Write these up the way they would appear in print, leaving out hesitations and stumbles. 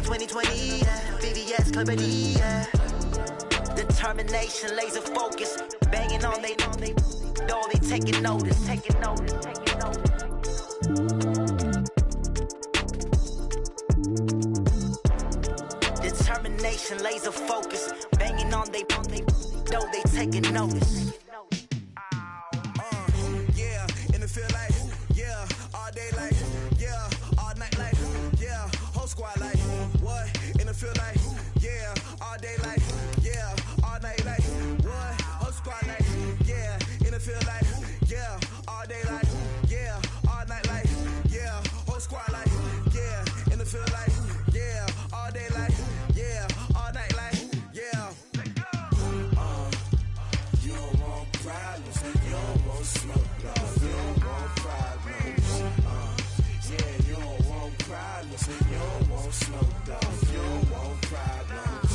2020, yeah. VVS, Clarity, yeah. Determination, laser focus. Banging on they door, they taking notice. Determination, laser focus. Banging on they door, they taking notice. Yeah, and it feel like, yeah, all day like, yeah, all night like, yeah, whole squad like, what? And it feel like, yeah, all day like, yeah, all night like, what? Whole squad like, yeah, and it feel like, yeah, all day like, yeah, all night like, yeah, whole squad like, yeah, and it feel like, yeah, all day like, yeah, all night like, yeah. You don't want problems, you don't want smoke, no, you don't want problems. Yeah, you don't want problems, you don't want smoke, dog, you don't want problems.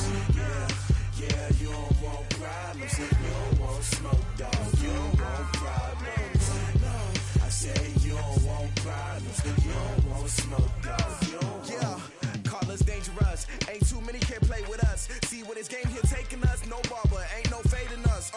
Yeah, you don't want problems, you don't want smoke, dog, you don't want problems. No, I say you don't want problems, you don't want smoke, dog, you don't want. Call us dangerous, ain't too many can play with us. See what this game here taking us, no barber, ain't no fading us.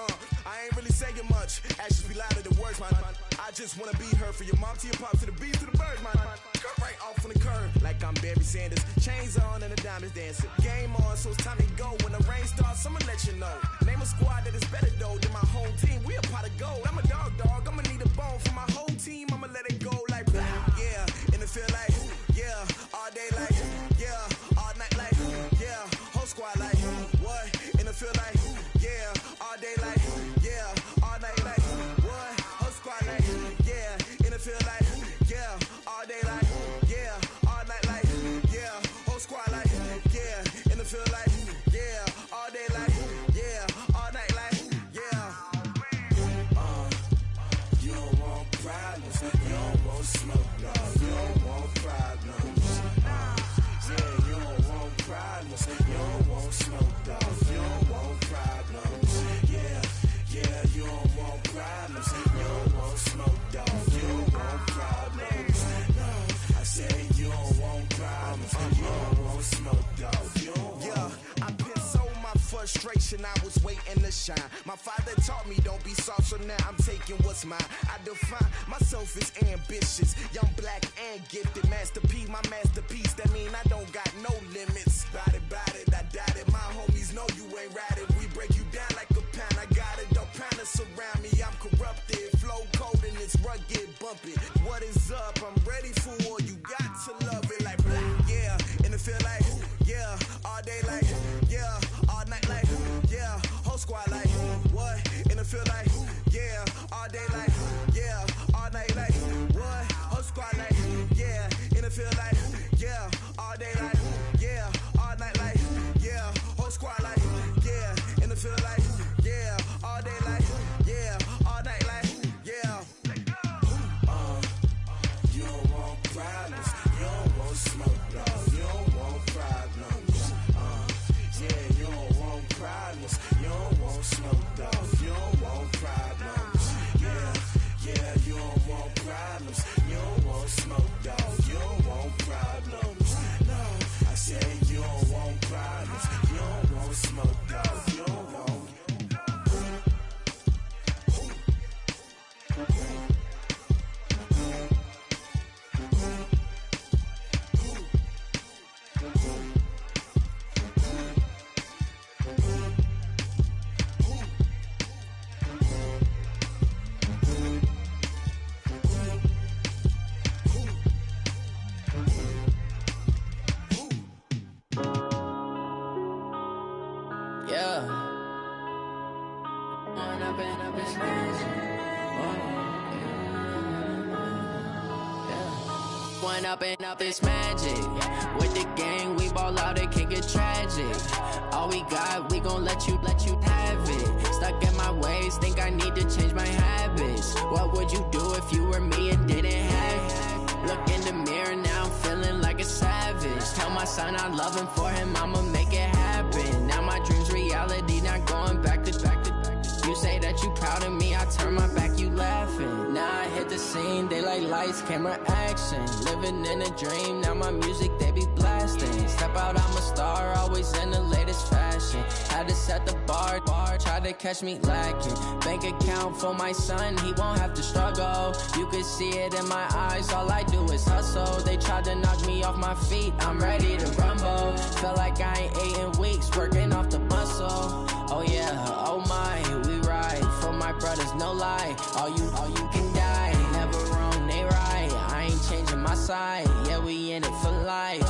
I ain't really saying much, actions be louder than words, man. I just wanna be heard, for your mom to your pop, to the beat, to the birds, man. Cut right off on the curb, like I'm Barry Sanders. Chains on and the diamonds dancing. Game on, so it's time to go. When the rain starts, I'ma let you know. Name a squad that is better though than my home team. We a pot of gold. I'm a dog, I'ma need a bone for my whole team. I'ma let it go like, yeah, and it feel like, yeah, all day like, yeah, all night like, yeah, whole squad like, what? And it feel like, yeah, all day like, yeah, all night like, what? Whole squad like, yeah, and it feel like, yeah, all day like, yeah, all night like, yeah, whole squad like, yeah, and it feel like, yeah, all day like, yeah, all night like, yeah. You don't want problems, you don't want smoke, no, you don't want problems. Yeah, you don't want problems, you don't want smoke, dog, you don't want problems. Yeah, you don't want problems, you don't want smoke, dog, you don't want problems. No, I say you don't want problems, you don't want smoke, dog, you don't want. Yeah, I've been so my frustration, I was waiting to shine. My father taught me don't be soft, so now I'm taking what's mine. I define myself as ambitious, young, black, and gifted. Masterpiece, my masterpiece, that mean I don't got no limits. Bout it, I doubt it. My homies know you ain't ratted. We break you down like a pound. I got it, don't pound to surround me. I'm corrupted, flow cold and it's rugged, bumpy. What is up? I'm ready for war. You got to love it like, yeah, and it feel like, yeah, all day like, yeah, all night like, yeah, whole squad like, what? And it feel like, yeah, all day like, yeah, all night like, what? Whole squad like, yeah, and it feel like, yeah, all day like, yeah, all night like, yeah, whole squad like, yeah, and it feel like, yeah, all day like, yeah, all night like, yeah. You don't want problems, you don't want smoke, no, you don't want problems. Yeah, you don't want problems, you don't want smoke, dog, you don't want problems. Yeah, you don't want problems, you don't want smoke, dog, you don't want problems. No, I say you don't want problems, you don't want smoke, dog, you don't want. Up this magic. With the gang, we ball out, it can get tragic. All we got, we gon' let you have it. Stuck in my ways, think I need to change my habits. What would you do if you were me and didn't have it? Look in the mirror, now I'm feeling like a savage. Tell my son I love him, for him I'ma make it happen. Now my dream's reality, not going back to. You say that you proud of me, I turn my back, you laughing. Now I hit the scene, they like lights, camera, action. Living in a dream, now my music, they be blasting. Step out, I'm to catch me lacking. Bank account for my son, he won't have to struggle. You can see it in my eyes, all I do is hustle. They tried to knock me off my feet, I'm ready to rumble. Feel like I ain't ate in weeks, working off the muscle. Oh yeah, oh my, we ride for my brothers, no lie. All you can die, never wrong, they right. I ain't changing my side, yeah, we in it for life.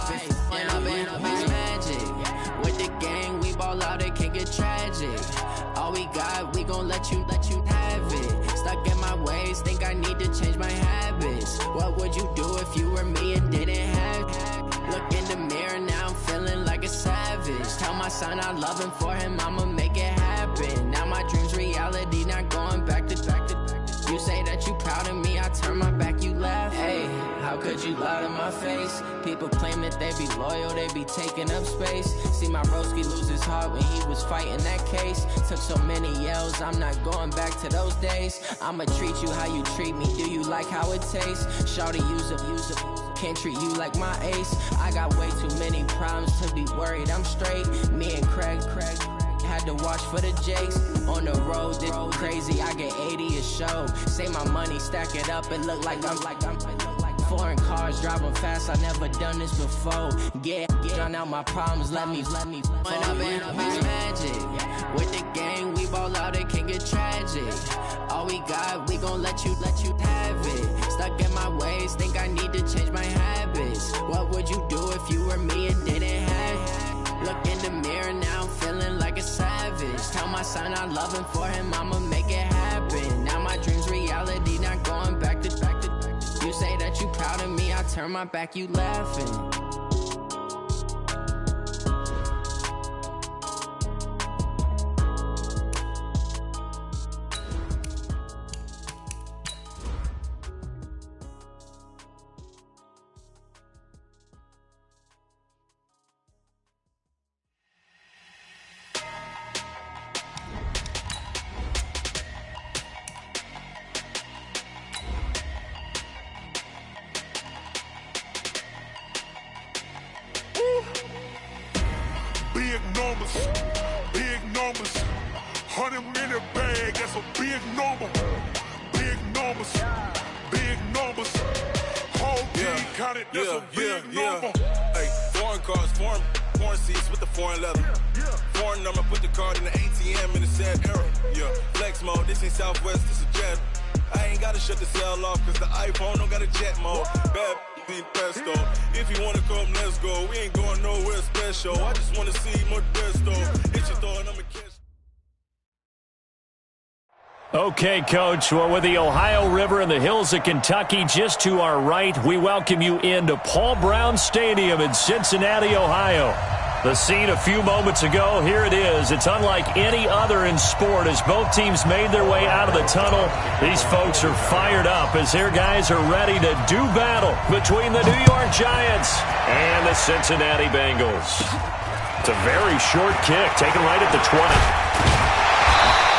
And I've been magic. With the gang, we ball out, it can get tragic. All we got, we gon' let you have it. Stuck in my ways, think I need to change my habits. What would you do if you were me and didn't have it? Look in the mirror, now I'm feeling like a savage. Tell my son I love him, for him I'ma make it happen. Now my dream's reality, not going back to. You say that you proud of me, I turn my back, you laugh. Hey, how could you lie to my face? People claim that they be loyal, they be taking up space. See my broski lose his heart when he was fighting that case. Took so many yells, I'm not going back to those days. I'ma treat you how you treat me, do you like how it tastes? Shawty, use up, can't treat you like my ace. I got way too many problems to be worried, I'm straight. Me and Craig had to watch for the Jakes. On the road, this crazy, I get 80 a show. Say my money, stack it up, it look like I'm foreign cars, driving fast, I never done this before. Get on out my problems, let me When I've been magic. With the gang, we ball out, it can get tragic. All we got, we gon' let you have it. Stuck in my ways, think I need to change my habits. What would you do if you were me and didn't have it? Look in the mirror, now I'm feeling like a savage. Tell my son I love him, for him I'ma make it happen. Now my dream's reality, not going back to. You say that you proud of me, I turn my back, you laughing. Big numbers, 100-minute bag, that's a big number. Big numbers, whole team counted, that's a big number. Hey, foreign cars, foreign seats with the foreign leather. Foreign number, put the card in the ATM in the sad era. Yeah, flex mode, this ain't Southwest, this is jet. I ain't gotta shut the cell off, cause the iPhone don't got a jet mode. Bad pesto. If you wanna come, let's go. We ain't going nowhere special. I just wanna see Modesto. Hit your throw and I'ma catch. Okay, Coach. Well, with the Ohio River and the hills of Kentucky just to our right, we welcome you into Paul Brown Stadium in Cincinnati, Ohio. The scene a few moments ago, here it is. It's unlike any other in sport as both teams made their way out of the tunnel. These folks are fired up as their guys are ready to do battle between the New York Giants and the Cincinnati Bengals. It's a very short kick, taken right at the 20.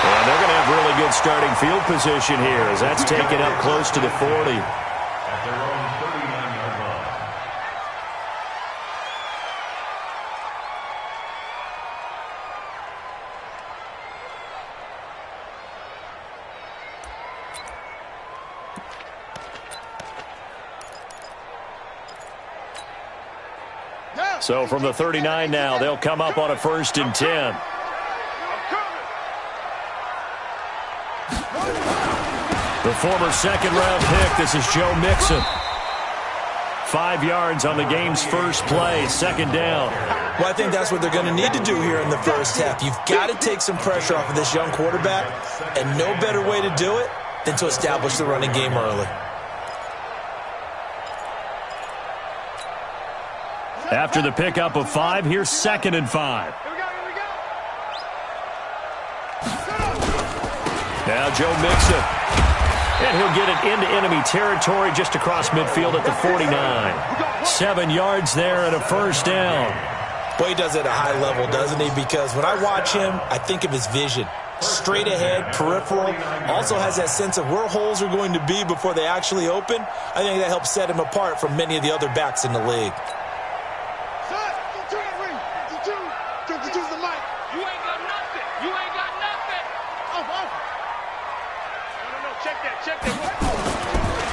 And they're going to have really good starting field position here as that's taken up close to the 40. So from the 39 now, they'll come up on a 1st and 10. The former second-round pick, this is Joe Mixon. 5 yards on the game's first play, 2nd down. Well, I think that's what they're going to need to do here in the first half. You've got to take some pressure off of this young quarterback, and no better way to do it than to establish the running game early. After the pickup of 5, here's 2nd and 5. Now Joe Mixon. And he'll get it into enemy territory just across midfield at the 49. 7 yards there and a 1st down. Boy, he does it at a high level, doesn't he? Because when I watch him, I think of his vision. Straight ahead, peripheral, also has that sense of where holes are going to be before they actually open. I think that helps set him apart from many of the other backs in the league.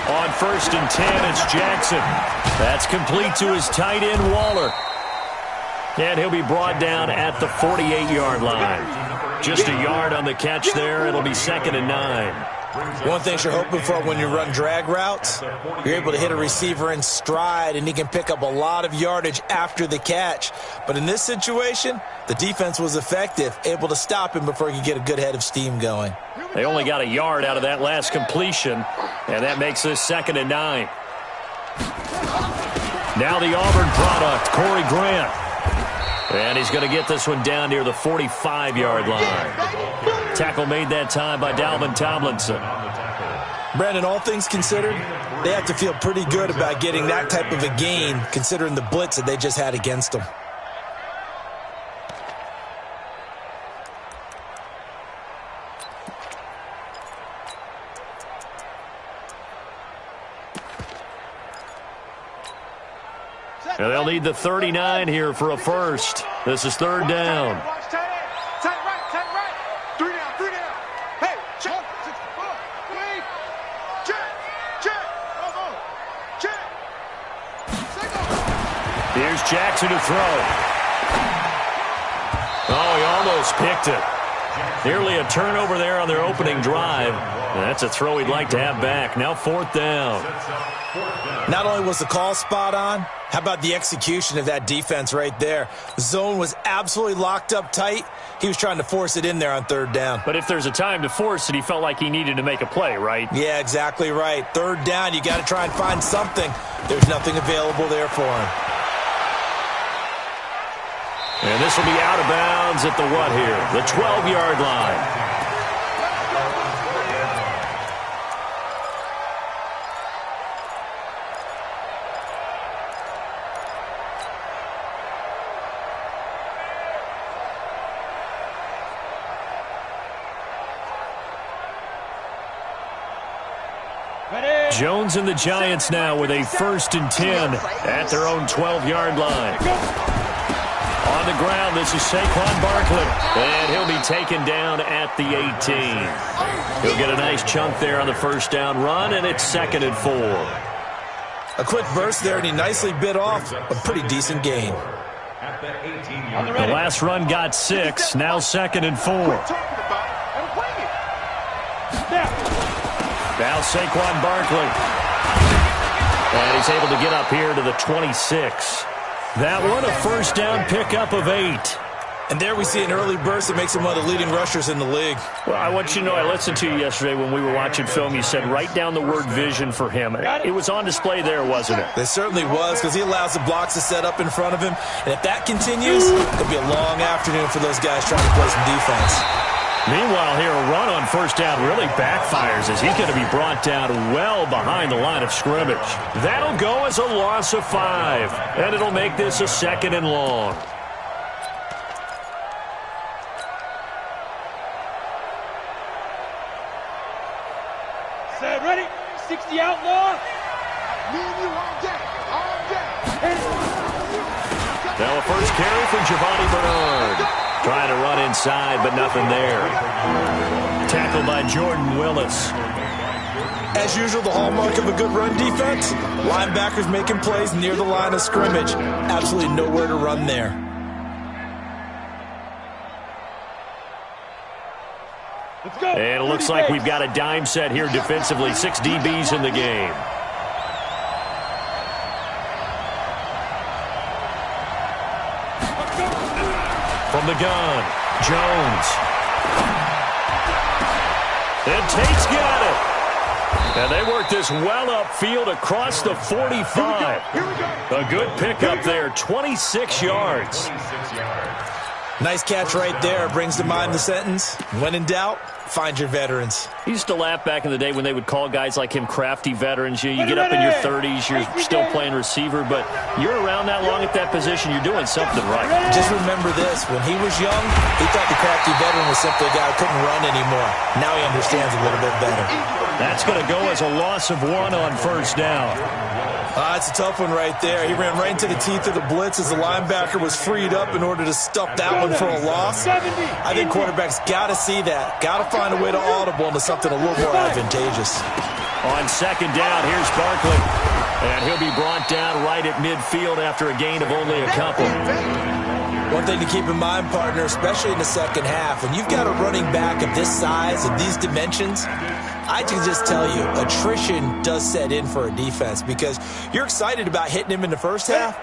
On 1st and 10, it's Jackson. That's complete to his tight end, Waller. And he'll be brought down at the 48-yard line. Just a yard on the catch there. It'll be 2nd and 9. One thing you're hoping for when you run drag routes, you're able to hit a receiver in stride, and he can pick up a lot of yardage after the catch. But in this situation, the defense was effective, able to stop him before he could get a good head of steam going. They only got a yard out of that last completion, and that makes this 2nd and 9. Now the Auburn product, Corey Grant. And he's going to get this one down near the 45-yard line. Tackle made that time by Dalvin Tomlinson. Brandon, all things considered, they have to feel pretty good about getting that type of a gain, considering the blitz that they just had against them. And they'll need the 39 here for a first. This is 3rd down. Here's Jackson to throw. Oh, he almost picked it. Nearly a turnover there on their opening drive. And that's a throw he'd like to have back. Now 4th down. Not only was the call spot on, how about the execution of that defense right there? The zone was absolutely locked up tight. He was trying to force it in there on 3rd down. But if there's a time to force it, he felt like he needed to make a play, right? Yeah, exactly right. 3rd down, you got to try and find something. There's nothing available there for him. And this will be out of bounds at the what here? The 12-yard line. Jones and the Giants now with a 1st and 10 at their own 12-yard line. On the ground, this is Saquon Barkley, and he'll be taken down at the 18. He'll get a nice chunk there on the 1st down run, and it's 2nd and 4. A quick burst there, and he nicely bit off a pretty decent gain. The last run got 6, now 2nd and 4. Now Saquon Barkley. And he's able to get up here to the 26. That one, a 1st down pickup of 8. And there we see an early burst that makes him one of the leading rushers in the league. Well, I want you to know, I listened to you yesterday when we were watching film. You said write down the word vision for him. It was on display there, wasn't it? It certainly was, because he allows the blocks to set up in front of him. And if that continues, it'll be a long afternoon for those guys trying to play some defense. Meanwhile, here, a run on 1st down really backfires as he's going to be brought down well behind the line of scrimmage. That'll go as a loss of 5, and it'll make this a 2nd and long. Set, ready? 60 outlaw. Me and you all day. Now a first carry from Giovanni Bernard. Trying to run inside, but nothing there. Tackled by Jordan Willis. As usual, the hallmark of a good run defense, linebackers making plays near the line of scrimmage. Absolutely nowhere to run there. Let's go. And it looks like we've got a dime set here defensively. 6 DBs in the game. From the gun, Jones. And Tate's got it. And they work this well upfield across the 45. A good pickup there, 26 yards. Nice catch right there. Brings to mind the sentence, when in doubt, find your veterans. He used to laugh back in the day when they would call guys like him crafty veterans. You get up in your 30s, you're still playing receiver, but you're around that long at that position, you're doing something right. Just remember this, when he was young, he thought the crafty veteran was simply a guy who couldn't run anymore. Now he understands a little bit better. That's going to go as a loss of 1 on 1st down. It's a tough one right there. He ran right into the teeth of the blitz as the linebacker was freed up in order to stuff that one for a loss. I think quarterbacks got to see that. Got to find a way to audible into something a little more advantageous. On second down, here's Barkley. And he'll be brought down right at midfield after a gain of only a couple. One thing to keep in mind, partner, especially in the second half, when you've got a running back of this size, of these dimensions, I can just tell you, attrition does set in for a defense because you're excited about hitting him in the first half,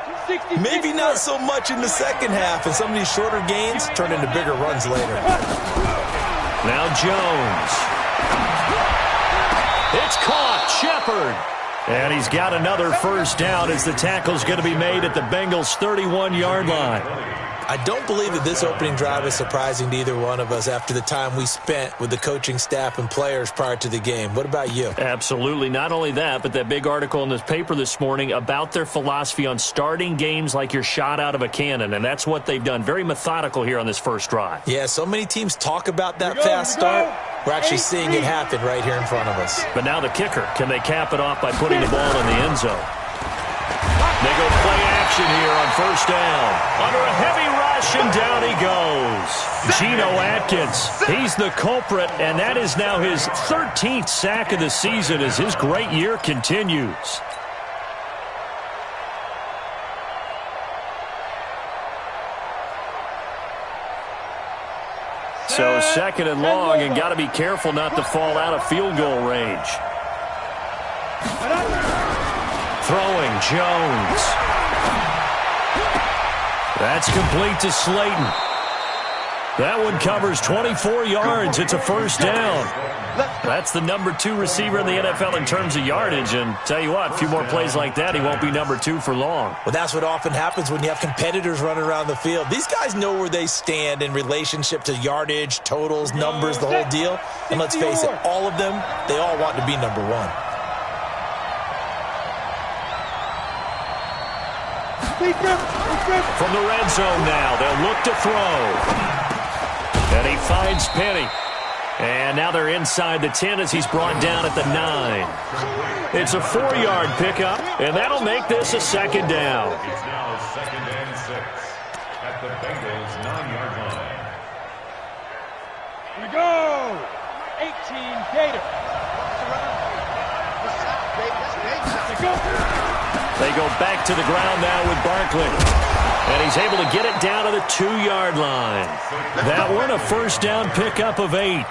maybe not so much in the second half, and some of these shorter gains turn into bigger runs later. Now Jones. It's caught. Shepard. And he's got another first down as the tackle's going to be made at the Bengals' 31-yard line. I don't believe that this opening drive is surprising to either one of us after the time we spent with the coaching staff and players prior to the game. What about you? Absolutely. Not only that, but that big article in this paper this morning about their philosophy on starting games like you're shot out of a cannon, and that's what they've done. Very methodical here on this first drive. Yeah, so many teams talk about that fast start. We're actually seeing it happen right here in front of us. But now the kicker. Can they cap it off by putting the ball in the end zone? They go play action here on first down. Under a heavy rush, and down he goes. Geno Atkins, he's the culprit, and that is now his 13th sack of the season as his great year continues. So second and long, and got to be careful not to fall out of field goal range. Throwing, Jones. That's complete to Slayton. That one covers 24 yards. It's a first down. That's the number 2 receiver in the NFL in terms of yardage. And tell you what, a few more plays like that, he won't be number 2 for long. Well, that's what often happens when you have competitors running around the field. These guys know where they stand in relationship to yardage, totals, numbers, the whole deal. And let's face it, all of them, they all want to be number 1. From the red zone now, they'll look to throw. And he finds Penny. And now they're inside the 10 as he's brought down at the 9. It's a 4-yard pickup, and that'll make this a second down. It's now second and 6 at the Bengals' 9-yard line. Here we go. 18 Gator. They go back to the ground now with Barkley. And he's able to get it down to the 2-yard line. That one a first down pickup of 8.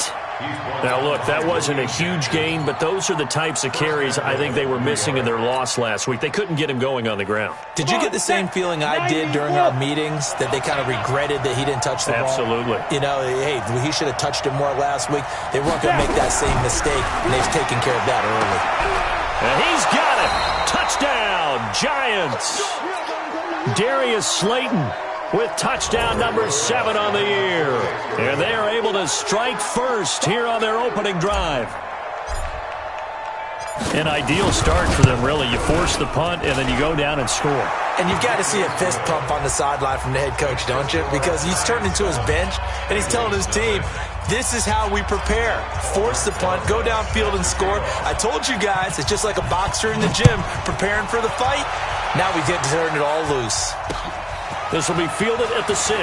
Now, look, that wasn't a huge gain, but those are the types of carries I think they were missing in their loss last week. They couldn't get him going on the ground. Did you get the same feeling I did during our meetings, that they kind of regretted that he didn't touch the ball? Absolutely. You know, hey, he should have touched it more last week. They weren't going to make that same mistake, and they've taken care of that early. And he's got it. Touchdown, Giants. Darius Slayton with touchdown number 7 on the year. And they are able to strike first here on their opening drive. An ideal start for them, really. You force the punt, and then you go down and score. And you've got to see a fist pump on the sideline from the head coach, don't you? Because he's turned into his bench, and he's telling his team, this is how we prepare. Force the punt, go downfield and score. I told you guys, it's just like a boxer in the gym preparing for the fight. Now we get to turn it all loose. This will be fielded at the 6.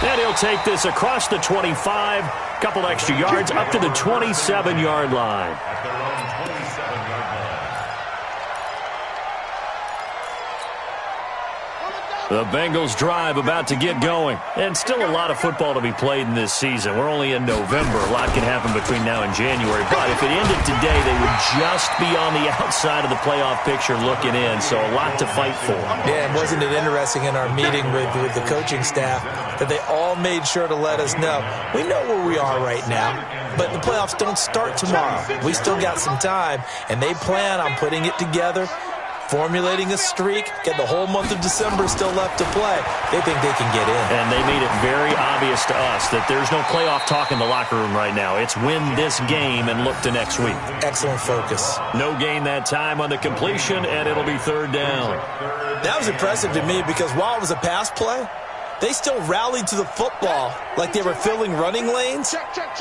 And he'll take this across the 25. Couple extra yards up to the 27-yard line. At their own 27-yard line. The Bengals drive about to get going. And still a lot of football to be played in this season. We're only in November. A lot can happen between now and January. But if it ended today, they would just be on the outside of the playoff picture looking in. So a lot to fight for. Yeah, and wasn't it interesting in our meeting with the coaching staff that they all made sure to let us know, we know where we are right now, but the playoffs don't start tomorrow. We still got some time, and they plan on putting it together, formulating a streak, get the whole month of December still left to play. They think they can get in. And they made it very obvious to us that there's no playoff talk in the locker room right now. It's win this game and look to next week. Excellent focus. No gain that time on the completion, and it'll be 3rd down. That was impressive to me because while it was a pass play, they still rallied to the football like they were filling running lanes,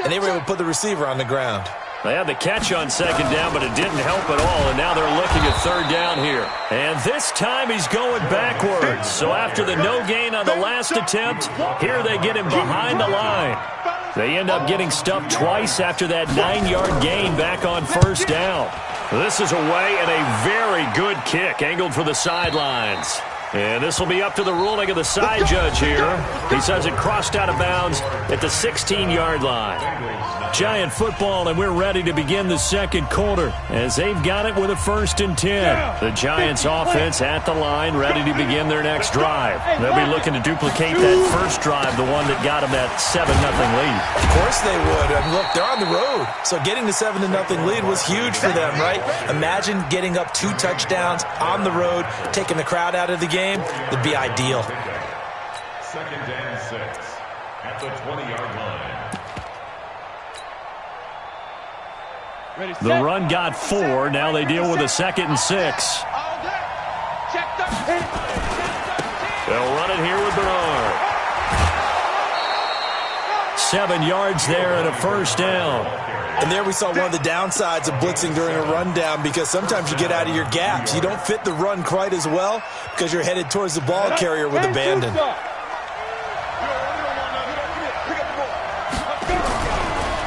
and they were able to put the receiver on the ground. They had the catch on second down, but it didn't help at all, and now they're looking at third down here. And this time he's going backwards. So after the no gain on the last attempt, here they get him behind the line. They end up getting stuffed twice after that 9-yard gain back on first down. This is away and a very good kick angled for the sidelines. And this will be up to the ruling of the side judge here. He says it crossed out of bounds at the 16-yard line. Giant football, and we're ready to begin the second quarter as they've got it with a 1st and 10. The Giants offense at the line, ready to begin their next drive. They'll be looking to duplicate that first drive, the one that got them that 7-0 lead. Of course they would. And look, they're on the road. So getting the 7-0 lead was huge for them, right? Imagine getting up 2 touchdowns on the road, taking the crowd out of the game. Would be ideal. 2nd and 6 at the 20-yard line. The run got 4. Now they deal with a 2nd and 6. They'll run it here with Bernard. 7 yards there and a first down. And there we saw one of the downsides of blitzing during a rundown, because sometimes you get out of your gaps. You don't fit the run quite as well because you're headed towards the ball carrier with abandon.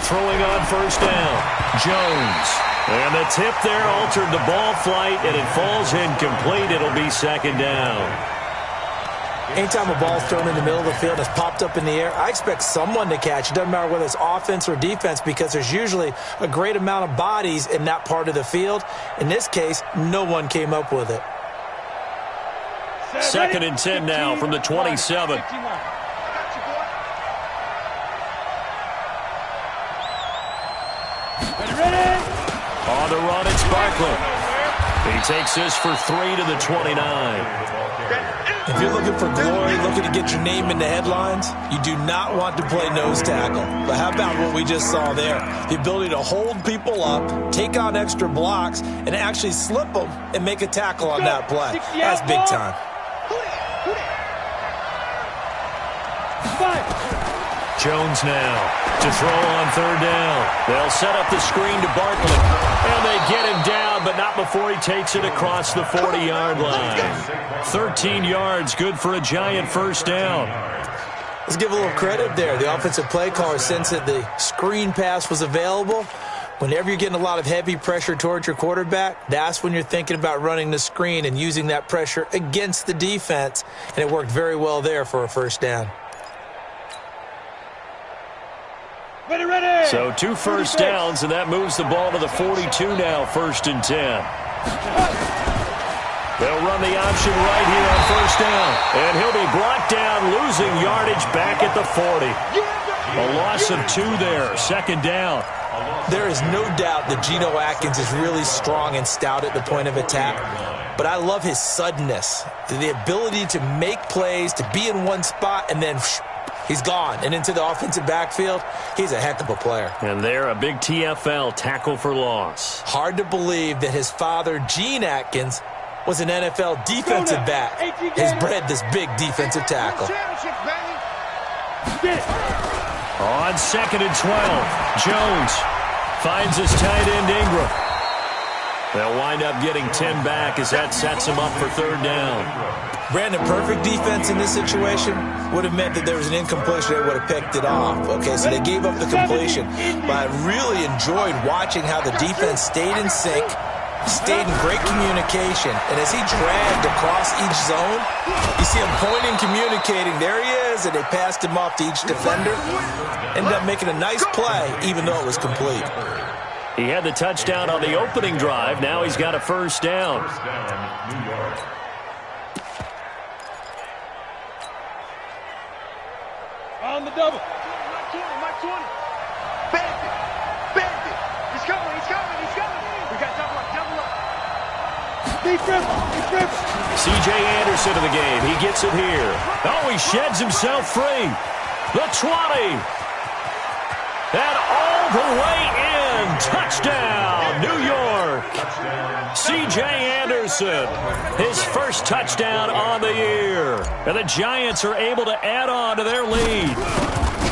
Throwing on first down. Jones. And the tip there altered the ball flight, and it falls incomplete. It'll be 2nd down. Anytime a ball's thrown in the middle of the field and it's popped up in the air, I expect someone to catch. It doesn't matter whether it's offense or defense, because there's usually a great amount of bodies in that part of the field. In this case, no one came up with it. 2nd and 10 now from the 27. On the run, it's Barkley. He takes this for 3 to the 29. If you're looking for glory, looking to get your name in the headlines, you do not want to play nose tackle. But how about what we just saw there? The ability to hold people up, take on extra blocks, and actually slip them and make a tackle on that play. That's big time. Jones now to throw on third down. They'll set up the screen to Barkley. And they get him down, but not before he takes it across the 40-yard line. 13 yards, good for a Giant first down. Let's give a little credit there. The offensive play caller sensed that the screen pass was available. Whenever you're getting a lot of heavy pressure towards your quarterback, that's when you're thinking about running the screen and using that pressure against the defense. And it worked very well there for a first down. So 2 first downs, and that moves the ball to the 42 now, 1st and 10. They'll run the option right here on first down. And he'll be brought down, losing yardage back at the 40. A loss of 2 there, 2nd down. There is no doubt that Geno Atkins is really strong and stout at the point of attack. But I love his suddenness, the ability to make plays, to be in one spot, and then he's gone and into the offensive backfield. He's a heck of a player. And there, a big TFL, tackle for loss. Hard to believe that his father, Gene Atkins, was an NFL defensive back. Has bred this big defensive tackle. On 2nd and 12, Jones finds his tight end Ingram. They'll wind up getting 10 back as that sets him up for third down. Brandon, perfect defense in this situation would have meant that there was an incompletion. They would have picked it off. Okay, so they gave up the completion. But I really enjoyed watching how the defense stayed in sync, stayed in great communication. And as he dragged across each zone, you see him pointing, communicating. There he is, and they passed him off to each defender. Ended up making a nice play, even though it was complete. He had the touchdown on the opening drive. Now he's got a first down. First down, New York. On the double. Mike 20. Back it. He's coming. We got double up. Deep rip. C.J. Anderson in the game. He gets it here. Oh, he sheds himself free. The 20. And all the way in. Touchdown, New York. C.J. Anderson, his first touchdown on the year. And the Giants are able to add on to their lead.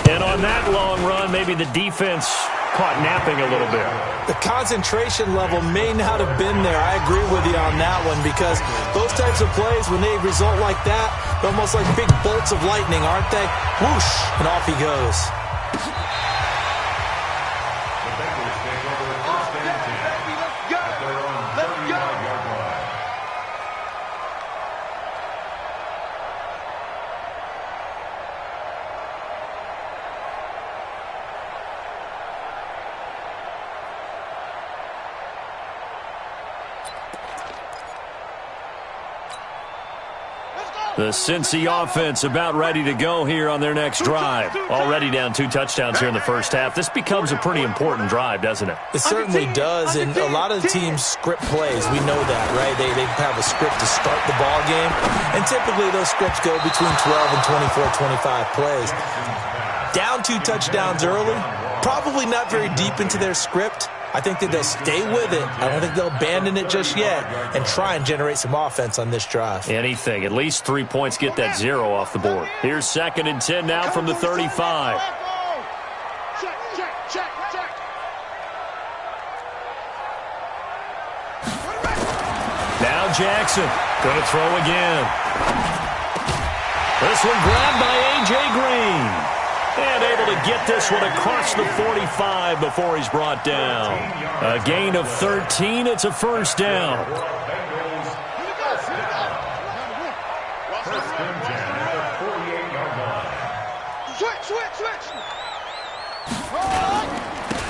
And on that long run, maybe the defense caught napping a little bit. The concentration level may not have been there. I agree with you on that one, because those types of plays, when they result like that, they're almost like big bolts of lightning, aren't they? Whoosh, and off he goes. The Bengals take over first and 10 at their own 35-yard line. The Cincy offense about ready to go here on their next drive. Already down 2 touchdowns here in the first half. This becomes a pretty important drive, doesn't it? It certainly does, and a lot of the teams script plays. We know that, right? They have a script to start the ball game, and typically those scripts go between 12 and 24, 25 plays. Down 2 touchdowns early, probably not very deep into their script. I think that they'll stay with it. I don't think they'll abandon it just yet and try and generate some offense on this drive. Anything. At least 3 points, get that 0 off the board. Here's 2nd and 10 now from the 35. Now Jackson going to throw again. This one grabbed by A.J. Green. And able to get this one across the 45 before he's brought down. A gain of 13. It's a first down. Bengals first and 10 at the 48-yard line.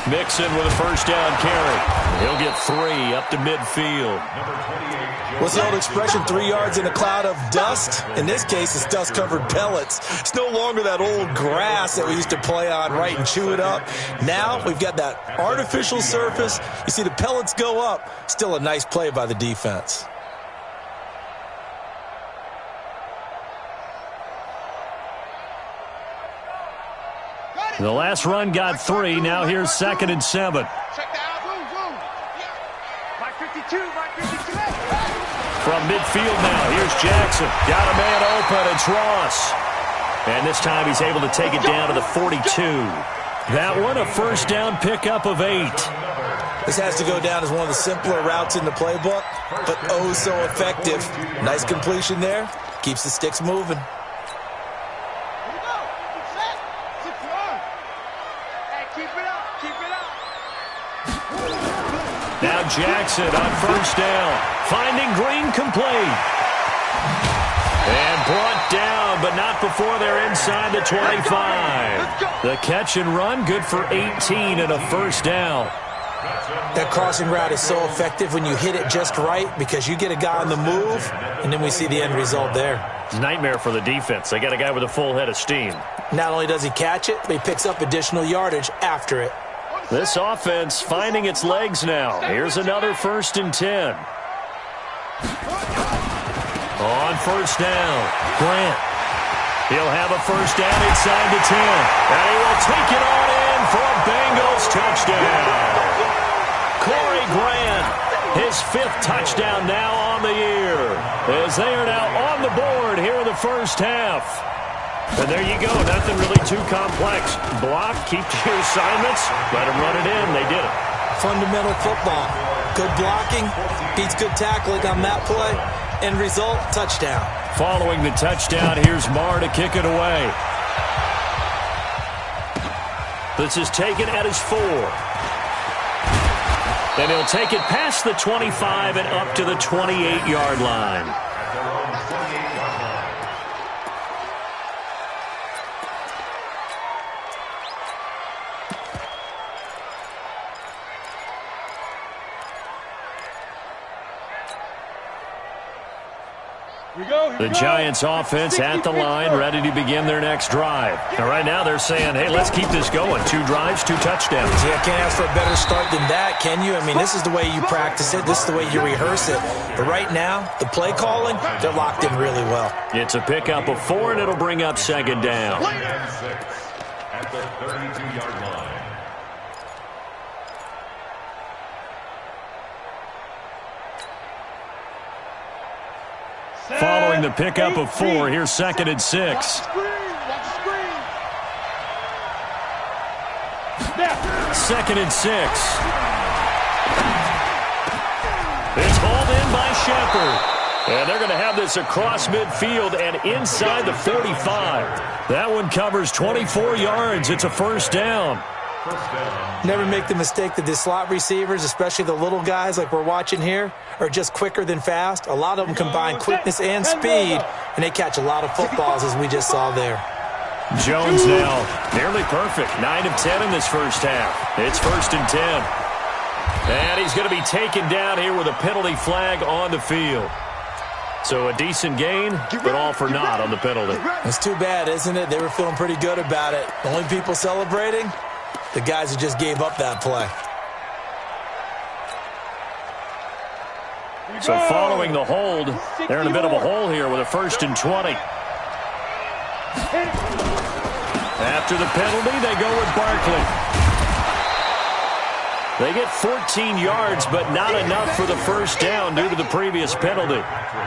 Mixon with a first down carry. He'll get 3 up to midfield. Number 28, What's the old expression, 3 yards in a cloud of dust? In this case, it's dust-covered pellets. It's no longer that old grass that we used to play on, right, and chew it up. Now we've got that artificial surface. You see the pellets go up. Still a nice play by the defense. The last run got 3. Now here's 2nd and 7. From midfield now, here's Jackson. Got a man open, it's Ross. And this time he's able to take it down to the 42. That one, a first down pickup of 8. This has to go down as one of the simpler routes in the playbook, but oh so effective. Nice completion there. Keeps the sticks moving. Now Jackson on first down. Finding Green complete. And brought down, but not before they're inside the 25. The catch and run, good for 18 and a first down. That crossing route is so effective when you hit it just right, because you get a guy on the move, and then we see the end result there. It's a nightmare for the defense. They got a guy with a full head of steam. Not only does he catch it, but he picks up additional yardage after it. This offense finding its legs now. Here's another 1st and 10. On first down, Grant. He'll have a first down inside the 10. And he will take it on in for a Bengals touchdown. Corey Grant, his 5th touchdown now on the year, as they are now on the board here in the first half. And there you go, nothing really too complex. Block, keep to your assignments, let them run it in. They did it. Fundamental football. Good blocking, beats good tackling on that play. End result, touchdown. Following the touchdown, here's Marr to kick it away. This is taken at his 4. And he'll take it past the 25 and up to the 28-yard line. The Giants offense at the line, ready to begin their next drive. And right now they're saying, hey, let's keep this going. 2 drives, 2 touchdowns. Yeah, can't ask for a better start than that, can you? I mean, this is the way you practice it. This is the way you rehearse it. But right now, the play calling, they're locked in really well. It's a pickup of 4, and it'll bring up 2nd down. At the 32-yard line. Following the pickup of 4, here's 2nd and 6. 2nd and 6. It's hauled in by Shepard. And they're going to have this across midfield and inside the 45. That one covers 24 yards. It's a first down. Never make the mistake that the slot receivers, especially the little guys like we're watching here, are just quicker than fast. A lot of them combine quickness and speed, and they catch a lot of footballs, as we just saw there. Jones now nearly perfect. 9 of 10 in this first half. It's 1st and 10. And he's going to be taken down here with a penalty flag on the field. So a decent gain, but all for naught on the penalty. It's too bad, isn't it? They were feeling pretty good about it. The only people celebrating, the guys who just gave up that play. So following the hold, they're in a bit of a hole here with a 1st and 20. After the penalty, they go with Barkley. They get 14 yards, but not enough for the first down due to the previous penalty.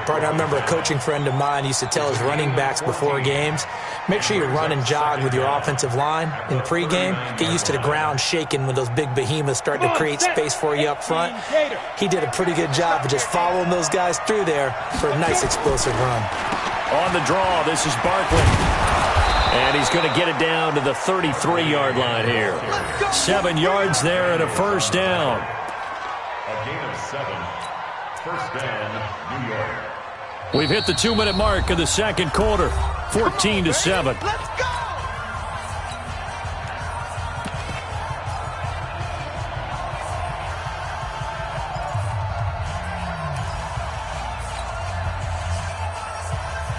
Partner, I remember a coaching friend of mine used to tell his running backs before games, make sure you run and jog with your offensive line in pregame. Get used to the ground shaking when those big behemoths start to create space for you up front. He did a pretty good job of just following those guys through there for a nice explosive run. On the draw, this is Barkley. And he's going to get it down to the 33-yard line here. 7 yards there and a first down. A gain of 7. First down, New York. We've hit the 2-minute mark of the second quarter. 14-7. Let's go!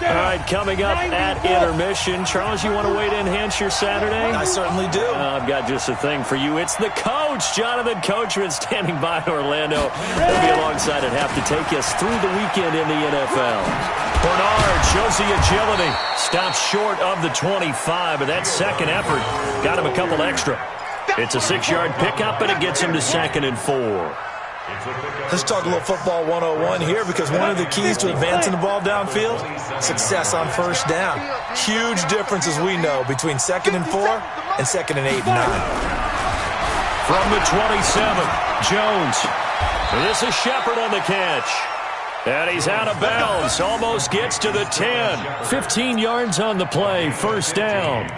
All right, coming up at intermission. Charles, you want to wait to enhance your Saturday? I certainly do. I've got just a thing for you. It's the coach, Jonathan Coachman, standing by in Orlando. He'll be alongside at half to take us through the weekend in the NFL. Bernard shows the agility. Stops short of the 25, but that second effort got him a couple extra. It's a 6-yard pickup, and it gets him to 2nd and 4. Let's talk a little football 101 here, because one of the keys to advancing the ball downfield, success on first down. Huge difference, as we know, between 2nd and 4 and 2nd and 8 and 9. From the 27, Jones. This is Shepard on the catch. And he's out of bounds. Almost gets to the 10. 15 yards on the play. First down.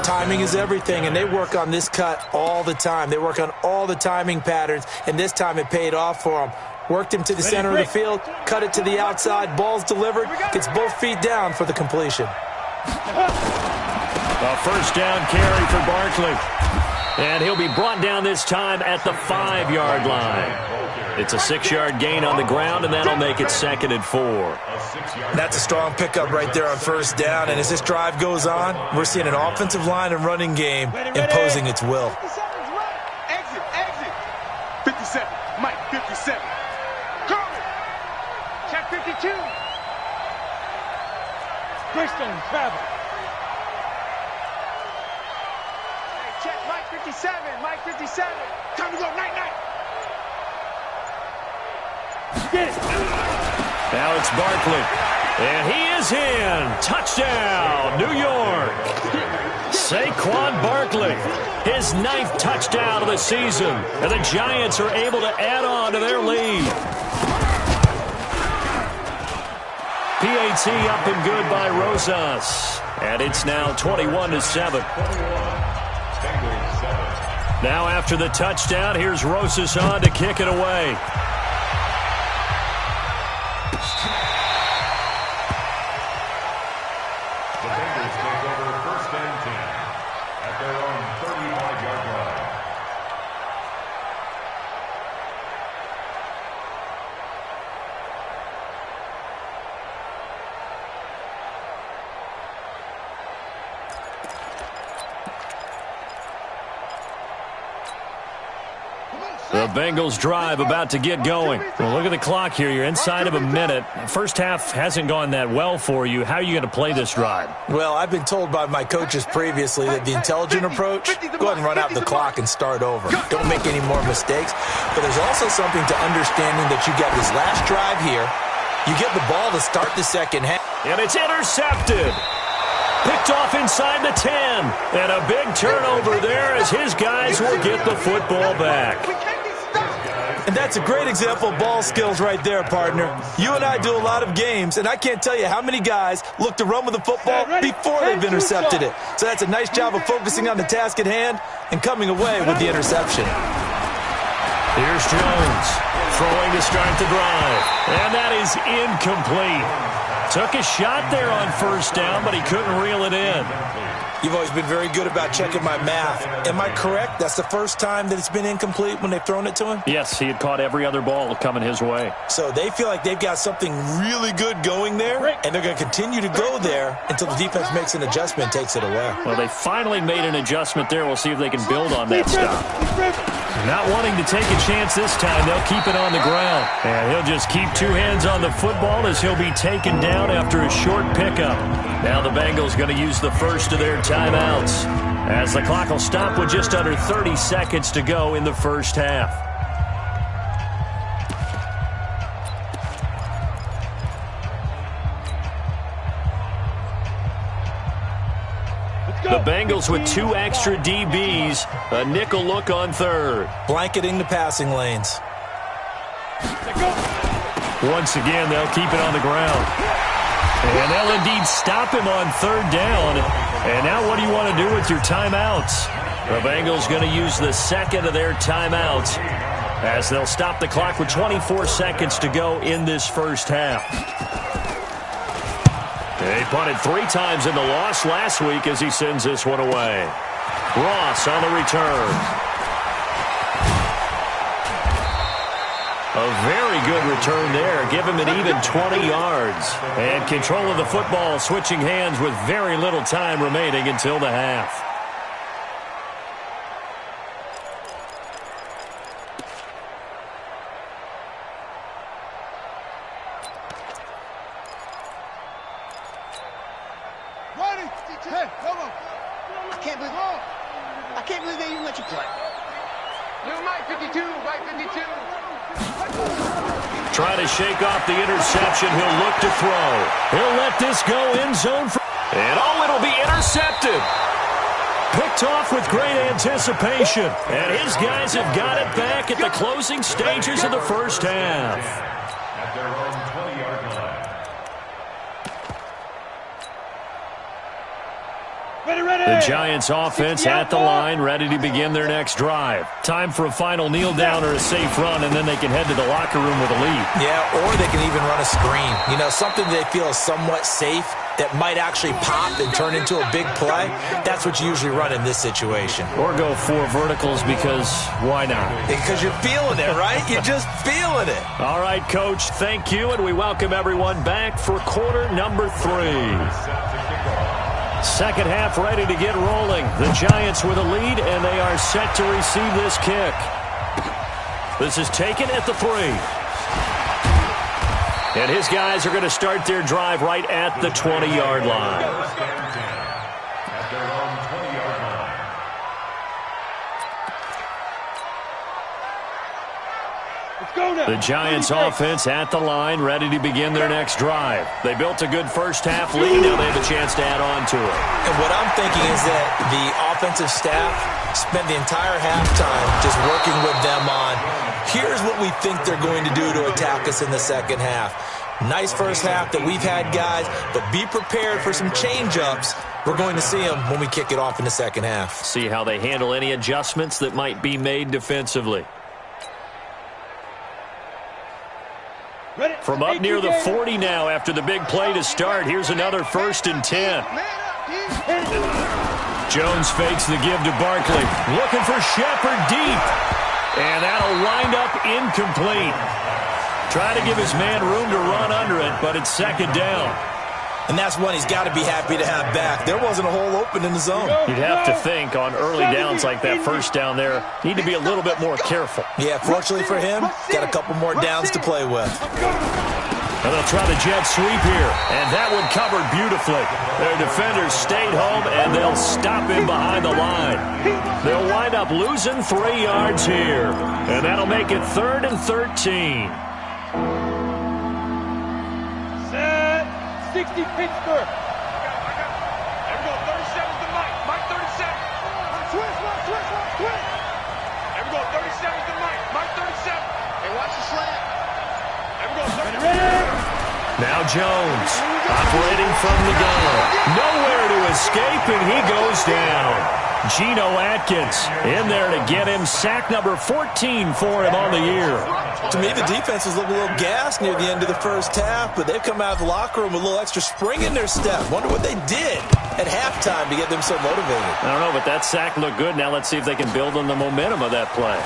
Timing is everything, and they work on this cut all the time. They work on all the timing patterns, and this time it paid off for them. Worked him to the center of the field, cut it to the outside, ball's delivered, gets both feet down for the completion. A first down carry for Barkley. And he'll be brought down this time at the 5-yard line. It's a 6-yard gain on the ground, and that'll make it 2nd and 4. That's a strong pickup right there on first down, and as this drive goes on, we're seeing an offensive line and running game imposing its will. Exit, exit. 57, Mike, 57. Curly. Check 52. Bristol, travel. Hey, check Mike 57, Mike 57. Time to go, night-night. Get it. Now it's Barkley. And he is in. Touchdown, New York. Saquon Barkley, his 9th touchdown of the season. And the Giants are able to add on to their lead. PAT up and good by Rosas. And it's now 21-7. Now after the touchdown, here's Rosas on to kick it away. The Bengals take over 1st and 10 at their own 35-yard line. The Bengals drive about to get going. Well, look at the clock here. You're inside of a minute. First half hasn't gone that well for you. How are you going to play this drive? Well, I've been told by my coaches previously that the intelligent approach, go ahead and run out the clock and start over. Don't make any more mistakes. But there's also something to understanding that you got this last drive here. You get the ball to start the second half. And it's intercepted. Picked off inside the 10. And a big turnover there as his guys will get the football back. And that's a great example of ball skills right there, partner. You and I do a lot of games, and I can't tell you how many guys look to run with the football before they've intercepted it. So that's a nice job of focusing on the task at hand and coming away with the interception. Here's Jones, throwing to start the drive. And that is incomplete. Took a shot there on first down, but he couldn't reel it in. You've always been very good about checking my math. Am I correct? That's the first time that it's been incomplete when they've thrown it to him? Yes, he had caught every other ball coming his way. So they feel like they've got something really good going there, and they're going to continue to go there until the defense makes an adjustment and takes it away. Well, they finally made an adjustment there. We'll see if they can build on that stop. Not wanting to take a chance this time, they'll keep it on the ground. And he'll just keep two hands on the football as he'll be taken down after a short pickup. Now the Bengals going to use the first of their timeouts, as the clock will stop with just under 30 seconds to go in the first half. The Bengals with two extra DBs, a nickel look on third. Blanketing the passing lanes. Once again, they'll keep it on the ground. And they'll indeed stop him on third down. And now what do you want to do with your timeouts? The Bengals going to use the second of their timeouts as they'll stop the clock with 24 seconds to go in this first half. They punted 3 times in the loss last week as he sends this one away. Ross on the return. A very good return there. Give him an even 20 yards. And control of the football switching hands with very little time remaining until the half. I can't believe they even let you play. New Mike 52, Mike 52. Trying to shake off the interception. He'll look to throw. He'll let this go end zone. And it'll be intercepted. Picked off with great anticipation. And his guys have got it back at the closing stages of the first half. At their own 20-yard line. The Giants offense at the line, ready to begin their next drive. Time for a final kneel down or a safe run, and then they can head to the locker room with a lead. Yeah, or they can even run a screen. You know, something they feel is somewhat safe that might actually pop and turn into a big play. That's what you usually run in this situation. Or go 4 verticals because why not? Because you're feeling it, right? You're just feeling it. All right, Coach, thank you, and we welcome everyone back for quarter number 3. Second half ready to get rolling. The Giants with a lead, and they are set to receive this kick. This is taken at the 3. And his guys are going to start their drive right at the 20-yard line. At their own 20-yard line. The Giants offense at the line, ready to begin their next drive. They built a good first half lead. Now they have a chance to add on to it. And what I'm thinking is that the offensive staff spent the entire halftime just working with them on, here's what we think they're going to do to attack us in the second half. Nice first half that we've had, guys, but be prepared for some change-ups. We're going to see them when we kick it off in the second half. See how they handle any adjustments that might be made defensively. From up near the 40 now after the big play to start. Here's another 1st and 10. Jones fakes the give to Barkley. Looking for Shepard deep. And that'll wind up incomplete. Try to give his man room to run under it, but it's second down. And that's one he's got to be happy to have back. There wasn't a hole open in the zone. You'd have to think on early downs like that first down there, need to be a little bit more careful. Yeah, fortunately for him, got a couple more downs to play with. And they'll try the jet sweep here, and that one covered beautifully. Their defenders stayed home, and they'll stop him behind the line. They'll wind up losing 3 yards here, and that'll make it 3rd and 13. 60 Pittsburgh. Now Jones, operating from the gun. Nowhere to escape, and he goes down. Geno Atkins in there to get him. Sack number 14 for him on the year. To me, the defense was looking a little gassed near the end of the first half, but they've come out of the locker room with a little extra spring in their step. Wonder what they did at halftime to get them so motivated. I don't know, but that sack looked good. Now let's see if they can build on the momentum of that play.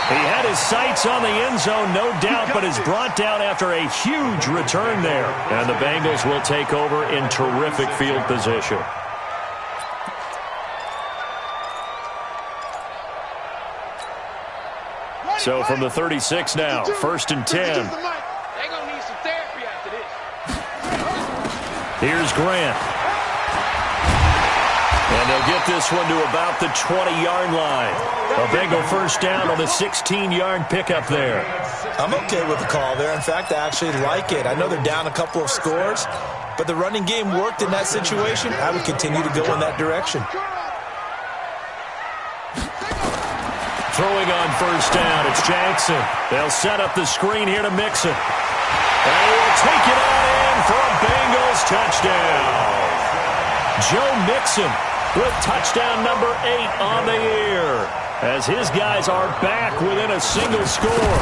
He had his sights on the end zone, no doubt, but is brought down after a huge return there. And the Bengals will take over in terrific field position. So from the 36 now, 1st and 10. They're going to need some therapy after this. Here's Grant. And they'll get this one to about the 20-yard line. A Bengal first down on the 16-yard pickup there. I'm okay with the call there. In fact, I actually like it. I know they're down a couple of scores, but the running game worked in that situation. I would continue to go in that direction. Throwing on first down, it's Jackson. They'll set up the screen here to Mixon. And he will take it on in for a Bengals touchdown. Joe Mixon with touchdown number 8 on the year, as his guys are back within a single score.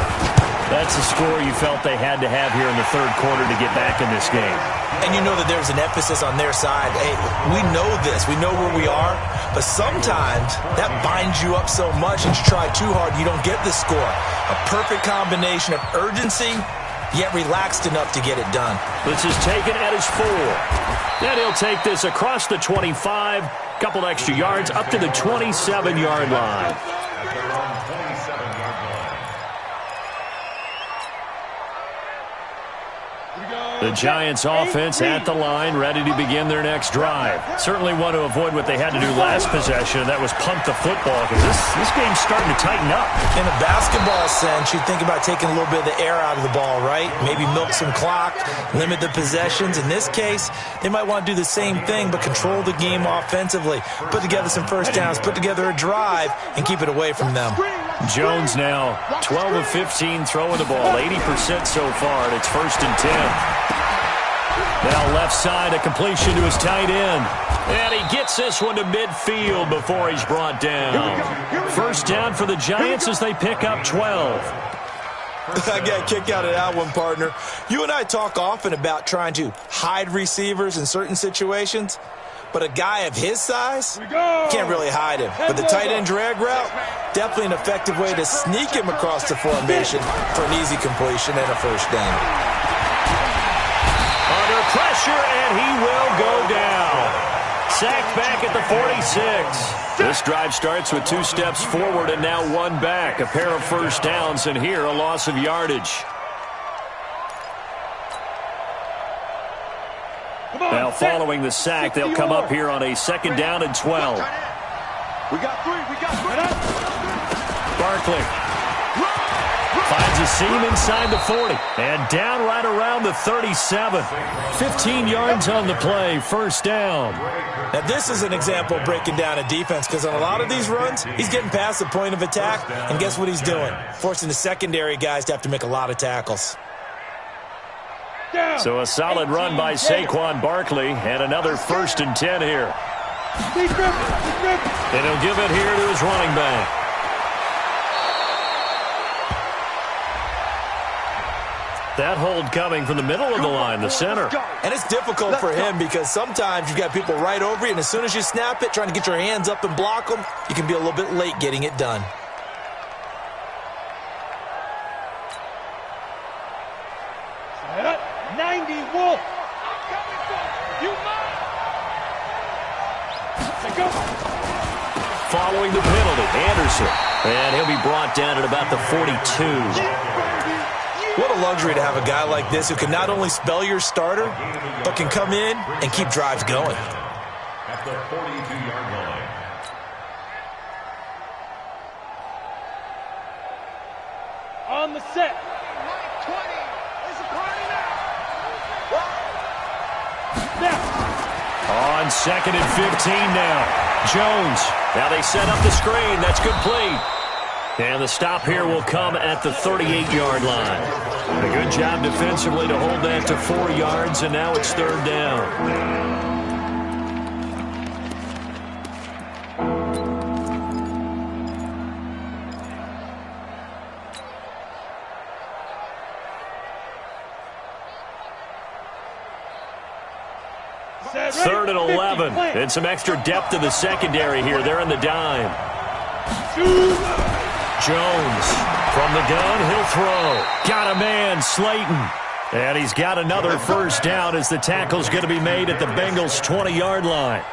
That's a score you felt they had to have here in the third quarter to get back in this game. And you know that there's an emphasis on their side. Hey, we know this. We know where we are. But sometimes that binds you up so much and you try too hard, you don't get the score. A perfect combination of urgency, yet relaxed enough to get it done. This is taken at his 4. Then he'll take this across the 25, couple extra yards up to the 27-yard line. The Giants offense at the line, ready to begin their next drive. Certainly want to avoid what they had to do last possession, and that was punt the football, because this game's starting to tighten up. In a basketball sense, you think about taking a little bit of the air out of the ball, right? Maybe milk some clock, limit the possessions. In this case, they might want to do the same thing, but control the game offensively. Put together some first downs, put together a drive, and keep it away from them. Jones now 12 of 15 throwing the ball, 80% so far, and it's 1st and 10. Now left side, a completion to his tight end. And he gets this one to midfield before he's brought down. First down for the Giants as they pick up 12. I got a kick out of that one, partner. You and I talk often about trying to hide receivers in certain situations. But a guy of his size, can't really hide him. But the tight end drag route, definitely an effective way to sneak him across the formation for an easy completion and a first down. Under pressure, and he will go down. Sacked back at the 46. This drive starts with 2 steps forward and now 1 back. A pair of first downs, and here a loss of yardage. Now following the sack, they'll come up here on a 2nd down and 12. We got 3. Barkley finds a seam inside the 40 and down right around the 37. 15 yards on the play, first down. Now this is an example of breaking down a defense, because on a lot of these runs, he's getting past the point of attack, and guess what he's doing? Forcing the secondary guys to have to make a lot of tackles. So a solid run by Saquon Barkley, and another 1st and 10 here. And he'll give it here to his running back. That hold coming from the middle of the line, the center. And it's difficult for him because sometimes you've got people right over you, and as soon as you snap it, trying to get your hands up and block them, you can be a little bit late getting it done. Set up, 90, Wolf. Following the penalty, Anderson. And he'll be brought down at about the 42. What a luxury to have a guy like this who can not only spell your starter, but can come in and keep drives going. At the 42-yard line. On the set. 20. It's a party now. On 2nd and 15 now. Jones Now they set up the screen. That's complete. And the stop here will come at the 38-yard line. A good job defensively to hold that to 4 yards, and now it's third down. Third and 11. And some extra depth to the secondary here. They're in the dime. Jones from the gun. He'll throw. Got a man, Slayton. And he's got another first down as the tackle's going to be made at the Bengals' 20-yard line.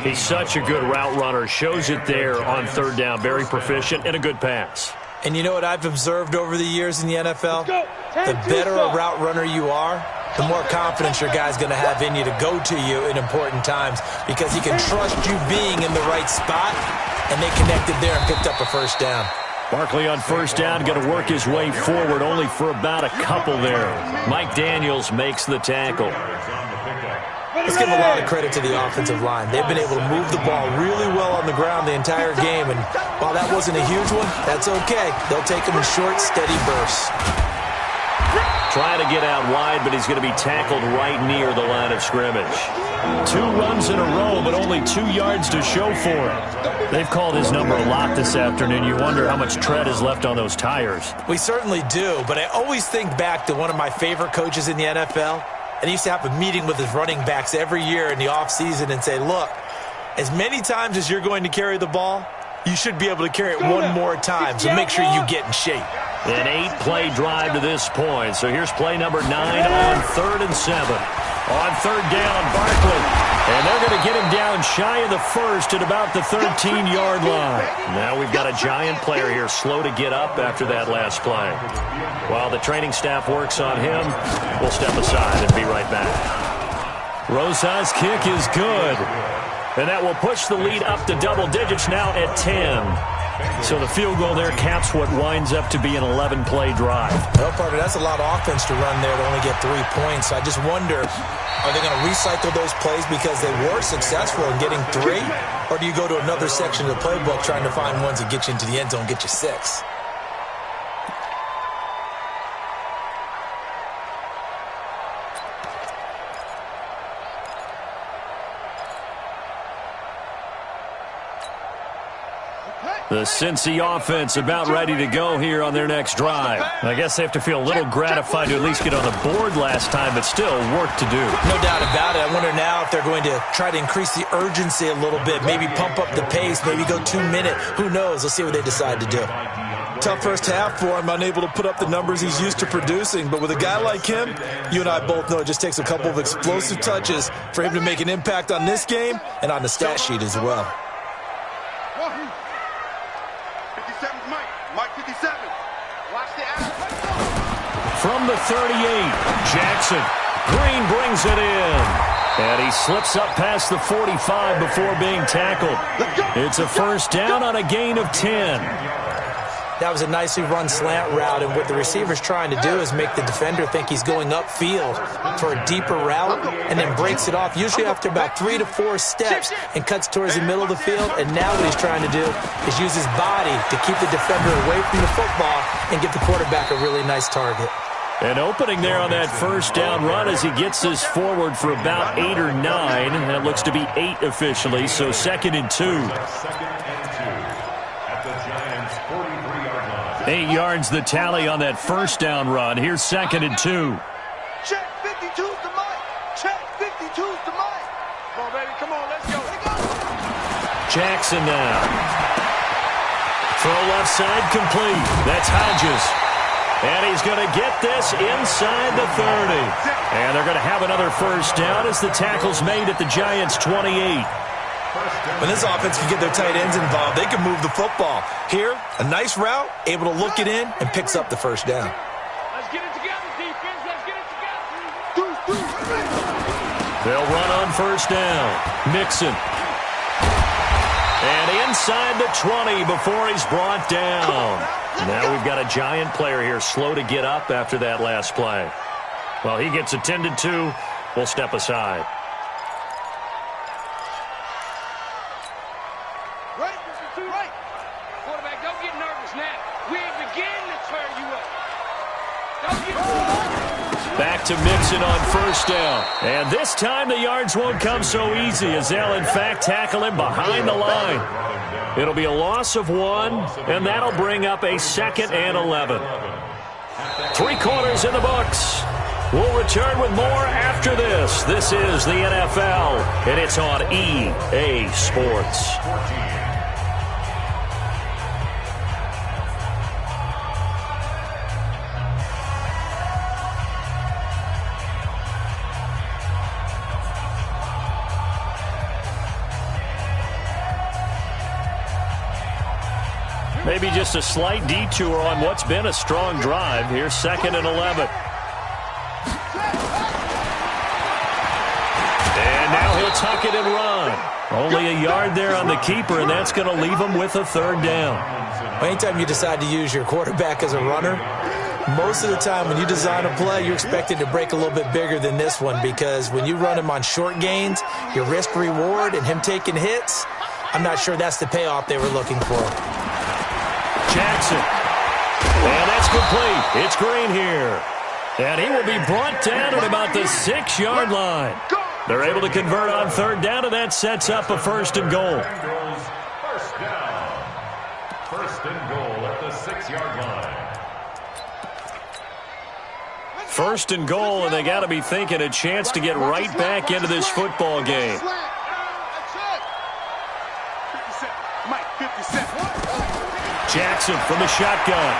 He's such a good route runner. Shows it there on third down. Very proficient and a good pass. And you know what I've observed over the years in the NFL? The better a route runner you are, the more confidence your guy's going to have in you to go to you in important times because he can trust you being in the right spot, and they connected there and picked up a first down. Barkley on first down, going to work his way forward, only for about a couple there. Mike Daniels makes the tackle. Let's give a lot of credit to the offensive line. They've been able to move the ball really well on the ground the entire game, and while that wasn't a huge one, that's okay. They'll take them in short, steady bursts. Trying to get out wide, but he's going to be tackled right near the line of scrimmage. 2 runs in a row, but only 2 yards to show for it. They've called his number a lot this afternoon. You wonder how much tread is left on those tires. We certainly do, but I always think back to one of my favorite coaches in the NFL, and he used to have a meeting with his running backs every year in the offseason and say, look, as many times as you're going to carry the ball, you should be able to carry it one more time, so make sure you get in shape. An 8-play drive to this point. So here's play number 9 on 3rd and 7. On third down, Barkley. And they're going to get him down shy of the first at about the 13-yard line. Now we've got a giant player here slow to get up after that last play. While the training staff works on him, we'll step aside and be right back. Rosa's kick is good. And that will push the lead up to double digits now at 10. So the field goal there caps what winds up to be an 11-play drive. Well, partner, that's a lot of offense to run there to only get 3 points. I just wonder, are they going to recycle those plays because they were successful in getting 3? Or do you go to another section of the playbook trying to find ones that get you into the end zone, get you 6? The Cincy offense about ready to go here on their next drive. I guess they have to feel a little gratified to at least get on the board last time, but still work to do. No doubt about it. I wonder now if they're going to try to increase the urgency a little bit, maybe pump up the pace, maybe go 2-minute. Who knows? Let's see what they decide to do. Tough first half for him, unable to put up the numbers he's used to producing. But with a guy like him, you and I both know it just takes a couple of explosive touches for him to make an impact on this game and on the stat sheet as well. From the 38, Jackson. Green brings it in. And he slips up past the 45 before being tackled. It's a first down on a gain of 10. That was a nicely run slant route, and what the receiver's trying to do is make the defender think he's going upfield for a deeper route and then breaks it off, usually after about 3 to 4 steps, and cuts towards the middle of the field. And now what he's trying to do is use his body to keep the defender away from the football and give the quarterback a really nice target. An opening there on that first down run as he gets this forward for about 8 or 9. That looks to be 8 officially, so 2nd and 2. 8 yards the tally on that first down run. Here's 2nd and 2. Check 52's the mic. Check 52's the mic. Come on, baby. Come on. Let's go. Jackson now. Throw left side complete. That's Hodges. And he's going to get this inside the 30. And they're going to have another first down as the tackle's made at the Giants' 28. When this offense can get their tight ends involved, they can move the football. Here, a nice route, able to look it in, and picks up the first down. Let's get it together, defense. Let's get it together. They'll run on first down. Mixon. And inside the 20 before he's brought down. Now we've got a giant player here slow to get up after that last play. Well, he gets attended to. We'll step aside. don't get nervous now. We ain't beginning to tear you up. Back to Mixon on first down. And this time the yards won't come so easy as they'll, in fact, tackle him behind the line. It'll be a loss of 1, and that'll bring up a 2nd and 11. 3 quarters in the books. We'll return with more after this. This is the NFL, and it's on EA Sports. Maybe just a slight detour on what's been a strong drive. Here's 2nd and 11. And now he'll tuck it and run. Only a yard there on the keeper, and that's going to leave him with a 3rd down. Anytime you decide to use your quarterback as a runner, most of the time when you design a play, you're expected to break a little bit bigger than this one, because when you run him on short gains, your risk-reward and him taking hits, I'm not sure that's the payoff they were looking for. Jackson. And that's complete. It's Green here. And he will be brought down at about the 6-yard line. They're able to convert on 3rd down, and that sets up a 1st and goal. First down. 1st and goal at the 6-yard line. 1st and goal, and they got to be thinking a chance to get right back into this football game. Jackson from the shotgun.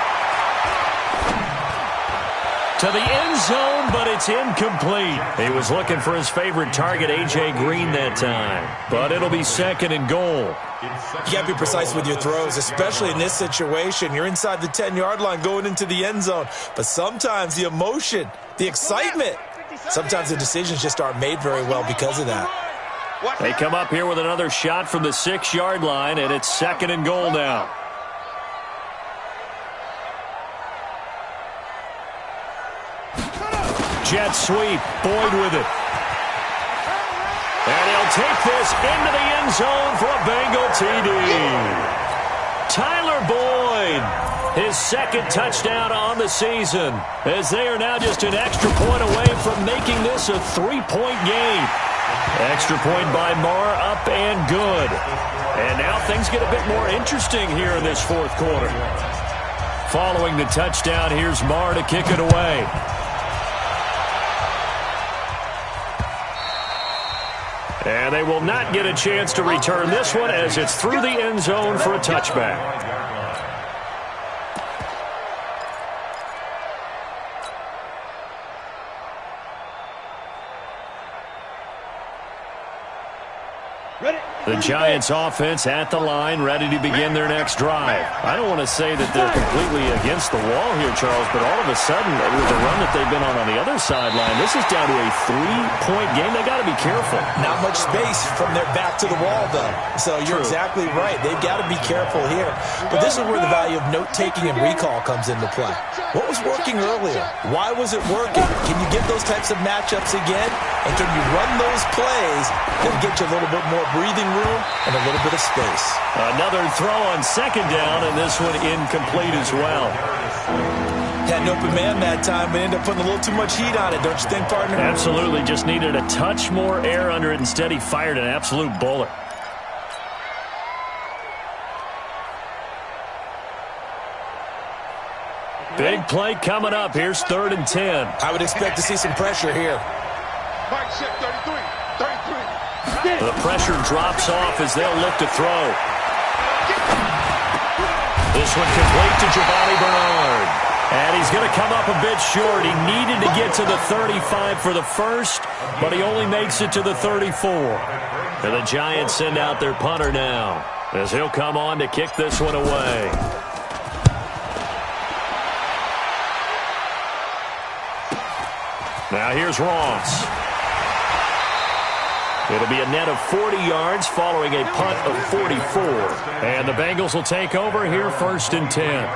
To the end zone, but it's incomplete. He was looking for his favorite target, A.J. Green, that time. But it'll be 2nd and goal. You got to be precise with your throws, especially in this situation. You're inside the 10-yard line going into the end zone. But sometimes the emotion, the excitement, sometimes the decisions just aren't made very well because of that. They come up here with another shot from the 6-yard line, and it's 2nd and goal now. Jet sweep. Boyd with it. And he'll take this into the end zone for a Bengal TD. Tyler Boyd, his 2nd touchdown on the season, as they are now just an extra point away from making this a 3-point game. Extra point by Marr, up and good. And now things get a bit more interesting here in this 4th quarter. Following the touchdown, here's Marr to kick it away. And they will not get a chance to return this one as it's through the end zone for a touchback. The Giants offense at the line, ready to begin their next drive. I don't want to say that they're completely against the wall here, Charles, but all of a sudden, with the run that they've been on the other sideline, this is down to a 3-point game. They got to be careful. Not much space from their back to the wall, though. So you're exactly right. They've got to be careful here. But this is where the value of note-taking and recall comes into play. What was working earlier? Why was it working? Can you get those types of matchups again? And can you run those plays that get you a little bit more breathing room and a little bit of space? Another throw on 2nd down, and this one incomplete as well. Had an open man that time, but ended up putting a little too much heat on it, don't you think, partner? Absolutely. Just needed a touch more air under it. Instead, he fired an absolute bullet. Big play coming up. Here's 3rd and 10. I would expect to see some pressure here. The pressure drops off as they'll look to throw. This one complete to Giovanni Bernard. And he's going to come up a bit short. He needed to get to the 35 for the first, but he only makes it to the 34. And the Giants send out their punter now, as he'll come on to kick this one away. Now here's Ross. It'll be a net of 40 yards following a punt of 44. And the Bengals will take over here 1st and 10.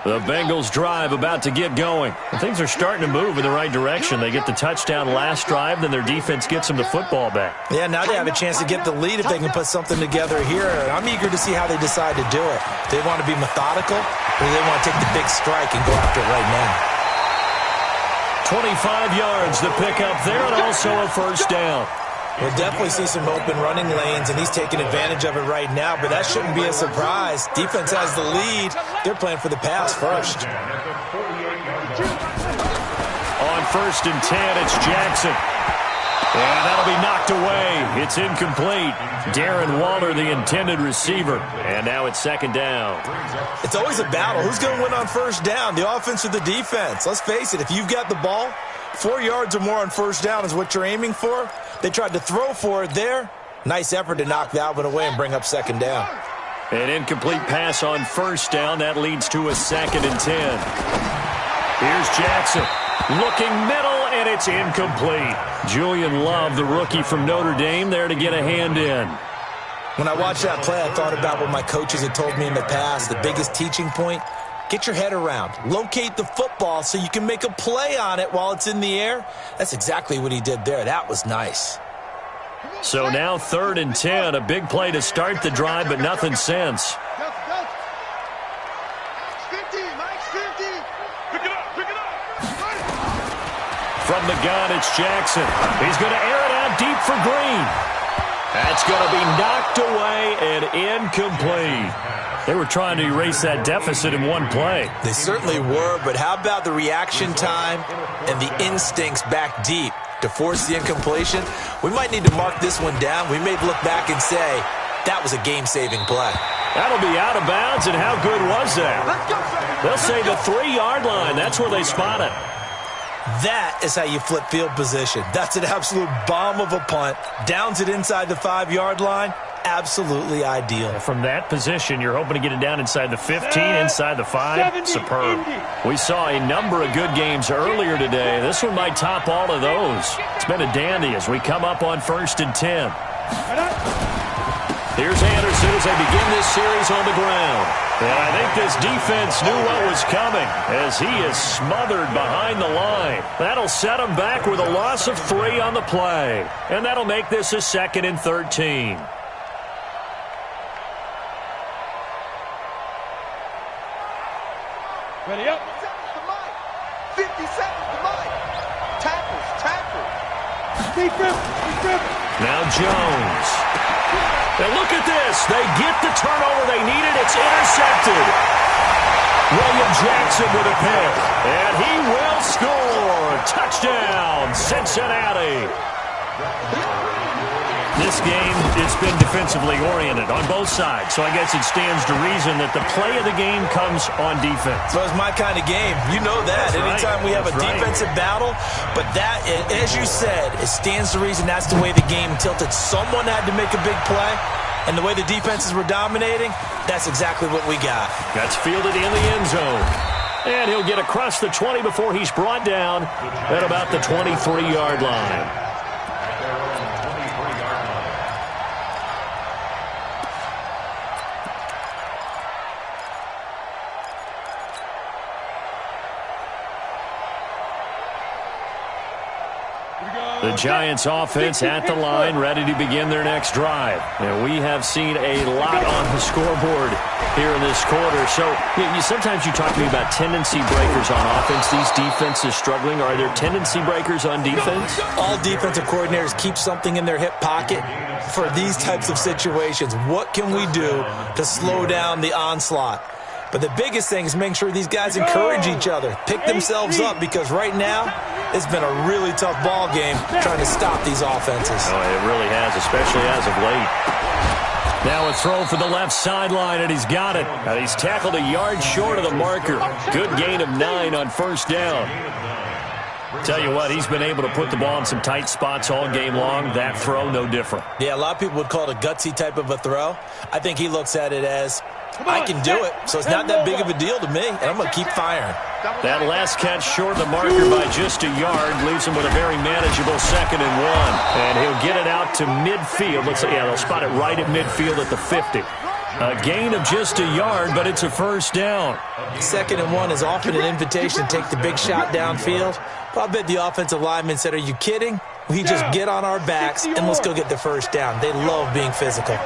The Bengals drive about to get going. Things are starting to move in the right direction. They get the touchdown last drive, then their defense gets them the football back. Yeah, now they have a chance to get the lead if they can put something together here. I'm eager to see how they decide to do it. Do they want to be methodical, or do they want to take the big strike and go after it right now? 25 yards to pick up there, and also a first down. We'll definitely see some open running lanes, and he's taking advantage of it right now, but that shouldn't be a surprise. Defense has the lead. They're playing for the pass first. On 1st and 10, it's Jackson. And that'll be knocked away. It's incomplete. Darren Waller, the intended receiver. And now it's 2nd down. It's always a battle. Who's going to win on 1st down, the offense or the defense? Let's face it, if you've got the ball, 4 yards or more on 1st down is what you're aiming for. They tried to throw for it there. Nice effort to knock that one away and bring up 2nd down. An incomplete pass on 1st down. That leads to a 2nd and 10. Here's Jackson. Looking middle, and it's incomplete. Julian Love, the rookie from Notre Dame, there to get a hand in. When I watched that play, I thought about what my coaches had told me in the past. The biggest teaching point, get your head around. Locate the football so you can make a play on it while it's in the air. That's exactly what he did there. That was nice. So now 3rd and 10, a big play to start the drive, but nothing since. From the gun, it's Jackson. He's going to air it out deep for Green. That's going to be knocked away and incomplete. They were trying to erase that deficit in one play. They certainly were, but how about the reaction time and the instincts back deep to force the incompletion? We might need to mark this one down. We may look back and say, that was a game-saving play. That'll be out of bounds, and how good was that? They'll say the 3-yard line. That's where they spot it. That is how you flip field position. That's an absolute bomb of a punt. Downs it inside the 5-yard line. Absolutely ideal. From that position, you're hoping to get it down inside the 15, inside the 5. Superb. We saw a number of good games earlier today. This one might top all of those. It's been a dandy as we come up on 1st and 10. Here's Anderson as they begin this series on the ground. And I think this defense knew what was coming as he is smothered behind the line. That'll set him back with a loss of 3 on the play. And that'll make this a 2nd and 13. Ready up. 50 seconds to Mike. Tackles. Deep grip. Now Jones. And look at this. They get the turnover they needed. It's intercepted. William Jackson with a pick. And he will score. Touchdown, Cincinnati. This game, it's been defensively oriented on both sides, so I guess it stands to reason that the play of the game comes on defense. So it's my kind of game. You know that. That's anytime right. we have a defensive battle, but that, as you said, it stands to reason that's the way the game tilted. Someone had to make a big play, and the way the defenses were dominating, that's exactly what we got. That's fielded in the end zone. And he'll get across the 20 before he's brought down at about the 23-yard line. The Giants offense at the line, ready to begin their next drive. And we have seen a lot on the scoreboard here in this quarter. So sometimes you talk to me about tendency breakers on offense. These defenses struggling. Are there tendency breakers on defense? All defensive coordinators keep something in their hip pocket for these types of situations. What can we do to slow down the onslaught? But the biggest thing is making sure these guys encourage each other, pick themselves up, because right now it's been a really tough ball game trying to stop these offenses. Oh, it really has, especially as of late. Now a throw for the left sideline, and he's got it. And he's tackled a yard short of the marker. Good gain of 9 on 1st down. Tell you what, he's been able to put the ball in some tight spots all game long. That throw, no different. Yeah, a lot of people would call it a gutsy type of a throw. I think he looks at it as, I can do it, so it's not that big of a deal to me, and I'm going to keep firing. That last catch short of the marker by just a yard leaves him with a very manageable 2nd and 1. And he'll get it out to midfield. Let's say, they'll spot it right at midfield at the 50. A gain of just a yard, but it's a first down. 2nd and 1 is often an invitation to take the big shot downfield. But I bet the offensive lineman said, are you kidding? We just get on our backs and let's go get the first down. They love being physical.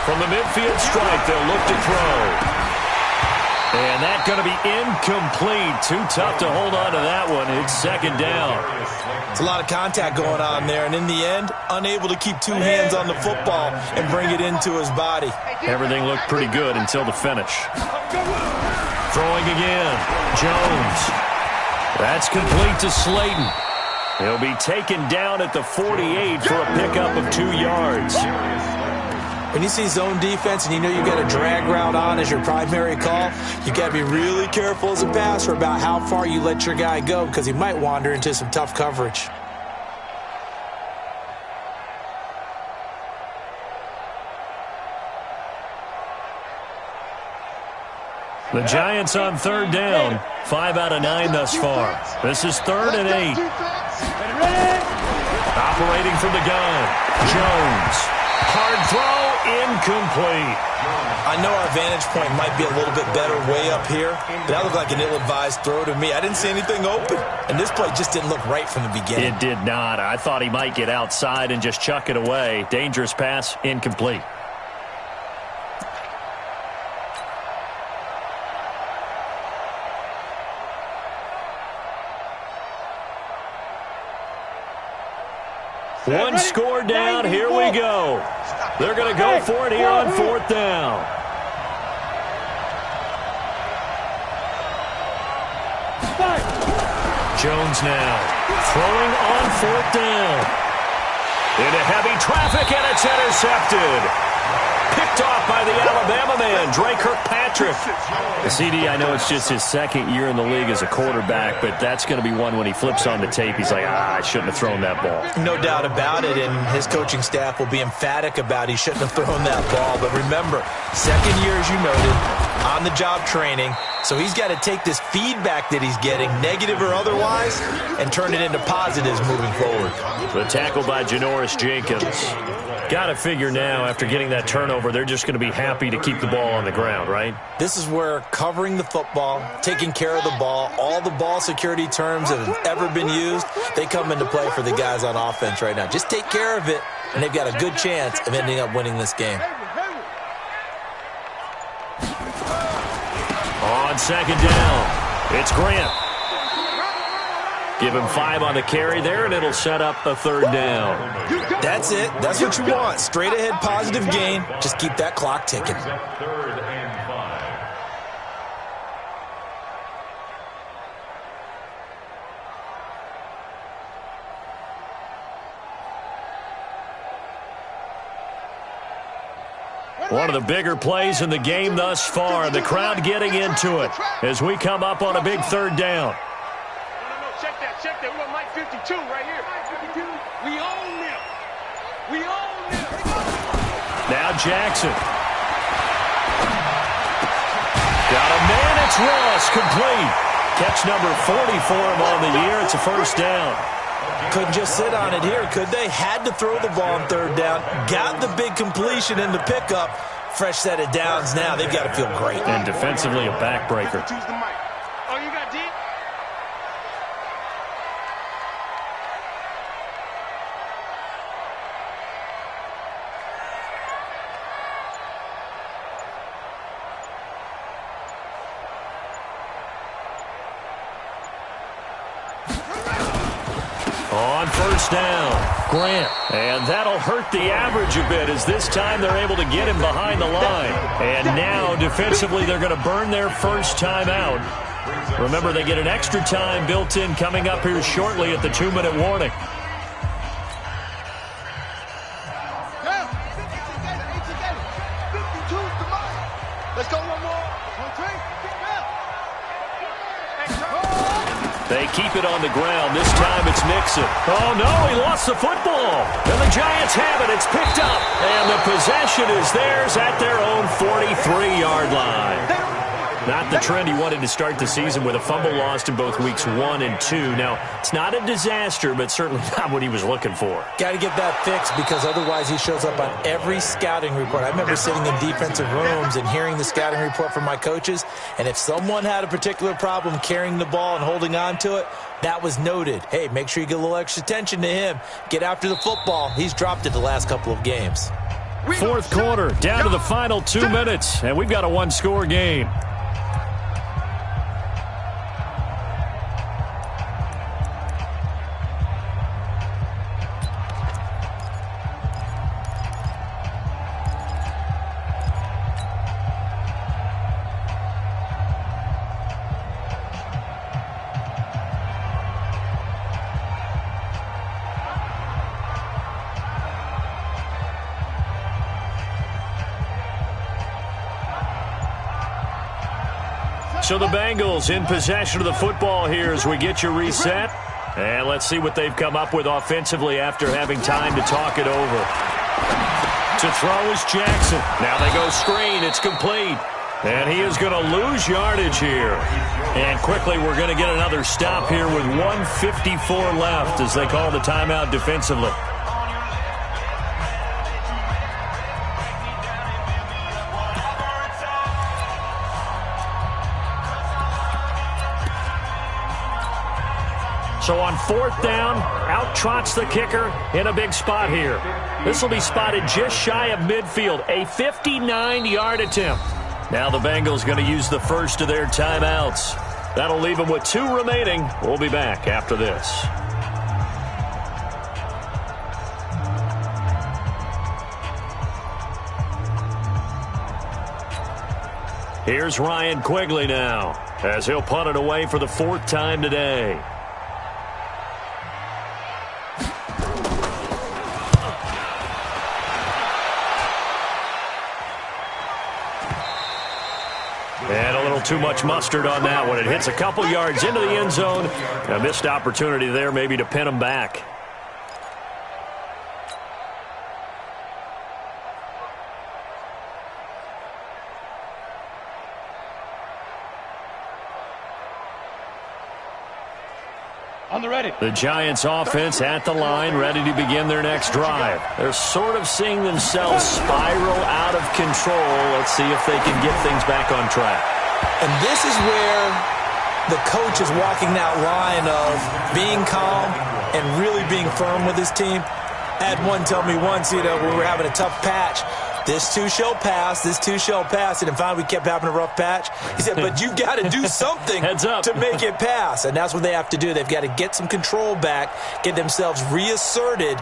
From the midfield stripe, they'll look to throw. And that's going to be incomplete. Too tough to hold on to that one. It's 2nd down. It's a lot of contact going on there, and in the end, unable to keep 2 hands on the football and bring it into his body. Everything looked pretty good until the finish. Throwing again. Jones. That's complete to Slayton. He'll be taken down at the 48 for a pickup of 2 yards. When you see zone defense and you know you've got a drag route on as your primary call, you got to be really careful as a passer about how far you let your guy go because he might wander into some tough coverage. The Giants on 3rd down. 5 out of 9 thus far. This is 3rd and 8. Operating from the gun. Jones. Hard throw, incomplete. I know our vantage point might be a little bit better way up here, but that looked like an ill-advised throw to me. I didn't see anything open, and this play just didn't look right from the beginning. It did not. I thought he might get outside and just chuck it away. Dangerous pass, incomplete. One score down. Here we go. They're going to go for it here on 4th down. Jones now throwing on 4th down. Into heavy traffic, and it's intercepted. Picked off by the Alabama man, Dre Kirkpatrick. The CD, I know it's just his 2nd year in the league as a quarterback, but that's going to be one when he flips on the tape, he's like, I shouldn't have thrown that ball. No doubt about it, and his coaching staff will be emphatic about he shouldn't have thrown that ball. But remember, 2nd year, as you noted, on-the-job training, so he's got to take this feedback that he's getting, negative or otherwise, and turn it into positives moving forward. The tackle by Janoris Jenkins. Got to figure now, after getting that turnover, they're just going to be happy to keep the ball on the ground, right? This is where covering the football, taking care of the ball, all the ball security terms that have ever been used, they come into play for the guys on offense right now. Just take care of it, and they've got a good chance of ending up winning this game. On 2nd down, it's Grant. Give him 5 on the carry there, and it'll set up a 3rd down. That's it. That's what you want. Straight ahead, positive gain. Just keep that clock ticking. 3rd and 5. One of the bigger plays in the game thus far. The crowd getting into it as we come up on a big 3rd down. Check that. We got Mike 52 right here. We own them. We own them. Now Jackson. Got a man. It's Ross. Complete. Catch number 40 for him on the year. It's a first down. Couldn't just sit on it here, could they? Had to throw the ball on 3rd down. Got the big completion in the pickup. Fresh set of downs now. They've got to feel great. And defensively, a backbreaker. Oh, you got D? On 1st down, Grant. And that'll hurt the average a bit as this time they're able to get him behind the line. And now defensively they're going to burn their first time out. Remember, they get an extra time built in coming up here shortly at the 2-minute warning. Let's go one more. They keep it on the ground. This time it's Nixon. Oh, no, he lost the football. And the Giants have it. It's picked up. And the possession is theirs at their own 43-yard line. Not the trend he wanted to start the season with a fumble lost in both weeks 1 and 2. Now, it's not a disaster, but certainly not what he was looking for. Got to get that fixed because otherwise he shows up on every scouting report. I remember sitting in defensive rooms and hearing the scouting report from my coaches, and if someone had a particular problem carrying the ball and holding on to it, that was noted. Hey, make sure you get a little extra attention to him. Get after the football. He's dropped it the last couple of games. Fourth quarter, down to the final 2 minutes, and we've got a one-score game. So the Bengals in possession of the football here as we get you reset. And let's see what they've come up with offensively after having time to talk it over. To throw is Jackson. Now they go screen. It's complete. And he is going to lose yardage here. And quickly we're going to get another stop here with 1:54 left as they call the timeout defensively. So on fourth down, out trots the kicker in a big spot here. This will be spotted just shy of midfield, a 59-yard attempt. Now the Bengals going to use the first of their timeouts. That'll leave them with 2 remaining. We'll be back after this. Here's Ryan Quigley now as he'll punt it away for the 4th time today. And a little too much mustard on that one. It hits a couple yards into the end zone. A missed opportunity there maybe to pin them back. On the ready. The Giants offense at the line, ready to begin their next drive. They're sort of seeing themselves spiral out of control. Let's see if they can get things back on track. And this is where the coach is walking that line of being calm and really being firm with his team. I had one tell me once, we were having a tough patch. This too shall pass, this too shall pass. And finally we kept having a rough patch. He said, but you got to do something to make it pass. And that's what they have to do. They've got to get some control back, get themselves reasserted,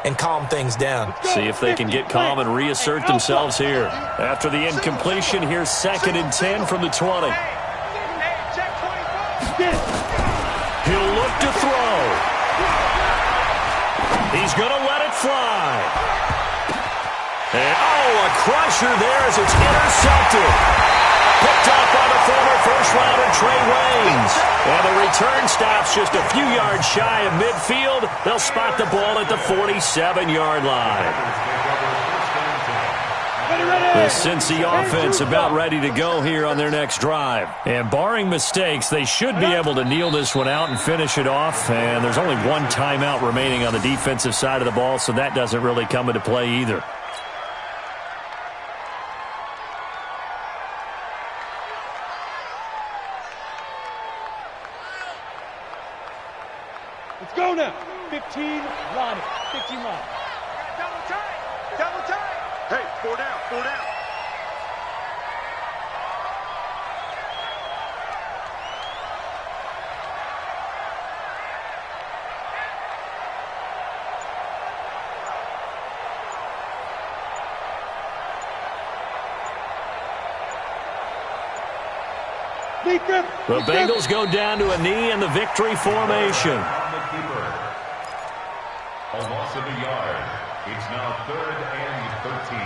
and calm things down. See if they can get calm and reassert themselves here. After the incompletion, here's 2nd and 10 from the 20. He'll look to throw. He's going to let it fly. And, a crusher there as it's intercepted. Picked up by the former first-rounder Trey Waynes. And the return stops just a few yards shy of midfield. They'll spot the ball at the 47-yard line. The Cincy offense about ready to go here on their next drive. And barring mistakes, they should be able to kneel this one out and finish it off. And there's only one timeout remaining on the defensive side of the ball, so that doesn't really come into play either. Let's go now. 15 line. 15 line. Double tight. Double tight. Hey, 4 down. 4 down. The Bengals go down to a knee in the victory formation. A loss of a yard. It's now 3rd and 13.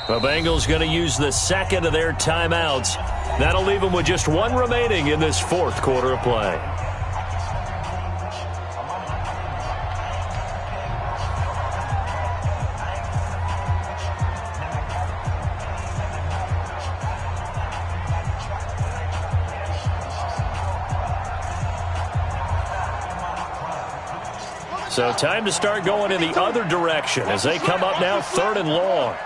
The Bengals going to use the second of their timeouts. That'll leave them with just one remaining in this fourth quarter of play. So time to start going in the other direction as they come up now 3rd and long.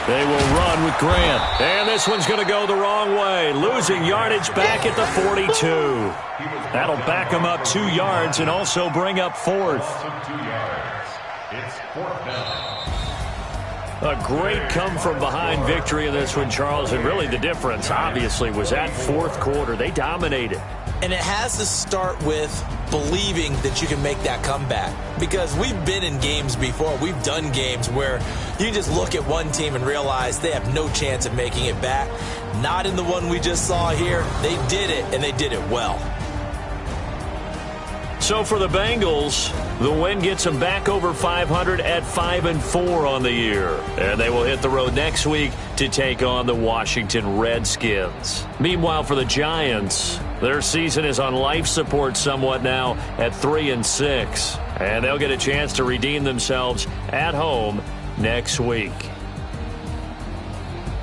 They will run with Grant. And this one's going to go the wrong way. Losing yardage back at the 42. That'll back them up 2 yards and also bring up 4th. It's 4th down. A great come-from-behind victory in this one, Charles. And really the difference, obviously, was that fourth quarter. They dominated. And it has to start with believing that you can make that comeback. Because we've been in games before. We've done games where you just look at one team and realize they have no chance of making it back. Not in the one we just saw here. They did it, and they did it well. So for the Bengals, the win gets them back over 500 at 5-4 on the year. And they will hit the road next week to take on the Washington Redskins. Meanwhile, for the Giants, their season is on life support somewhat now at 3-6. And they'll get a chance to redeem themselves at home next week.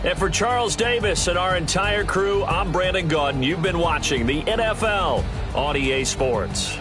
And for Charles Davis and our entire crew, I'm Brandon Gaudin. You've been watching the NFL on EA Sports.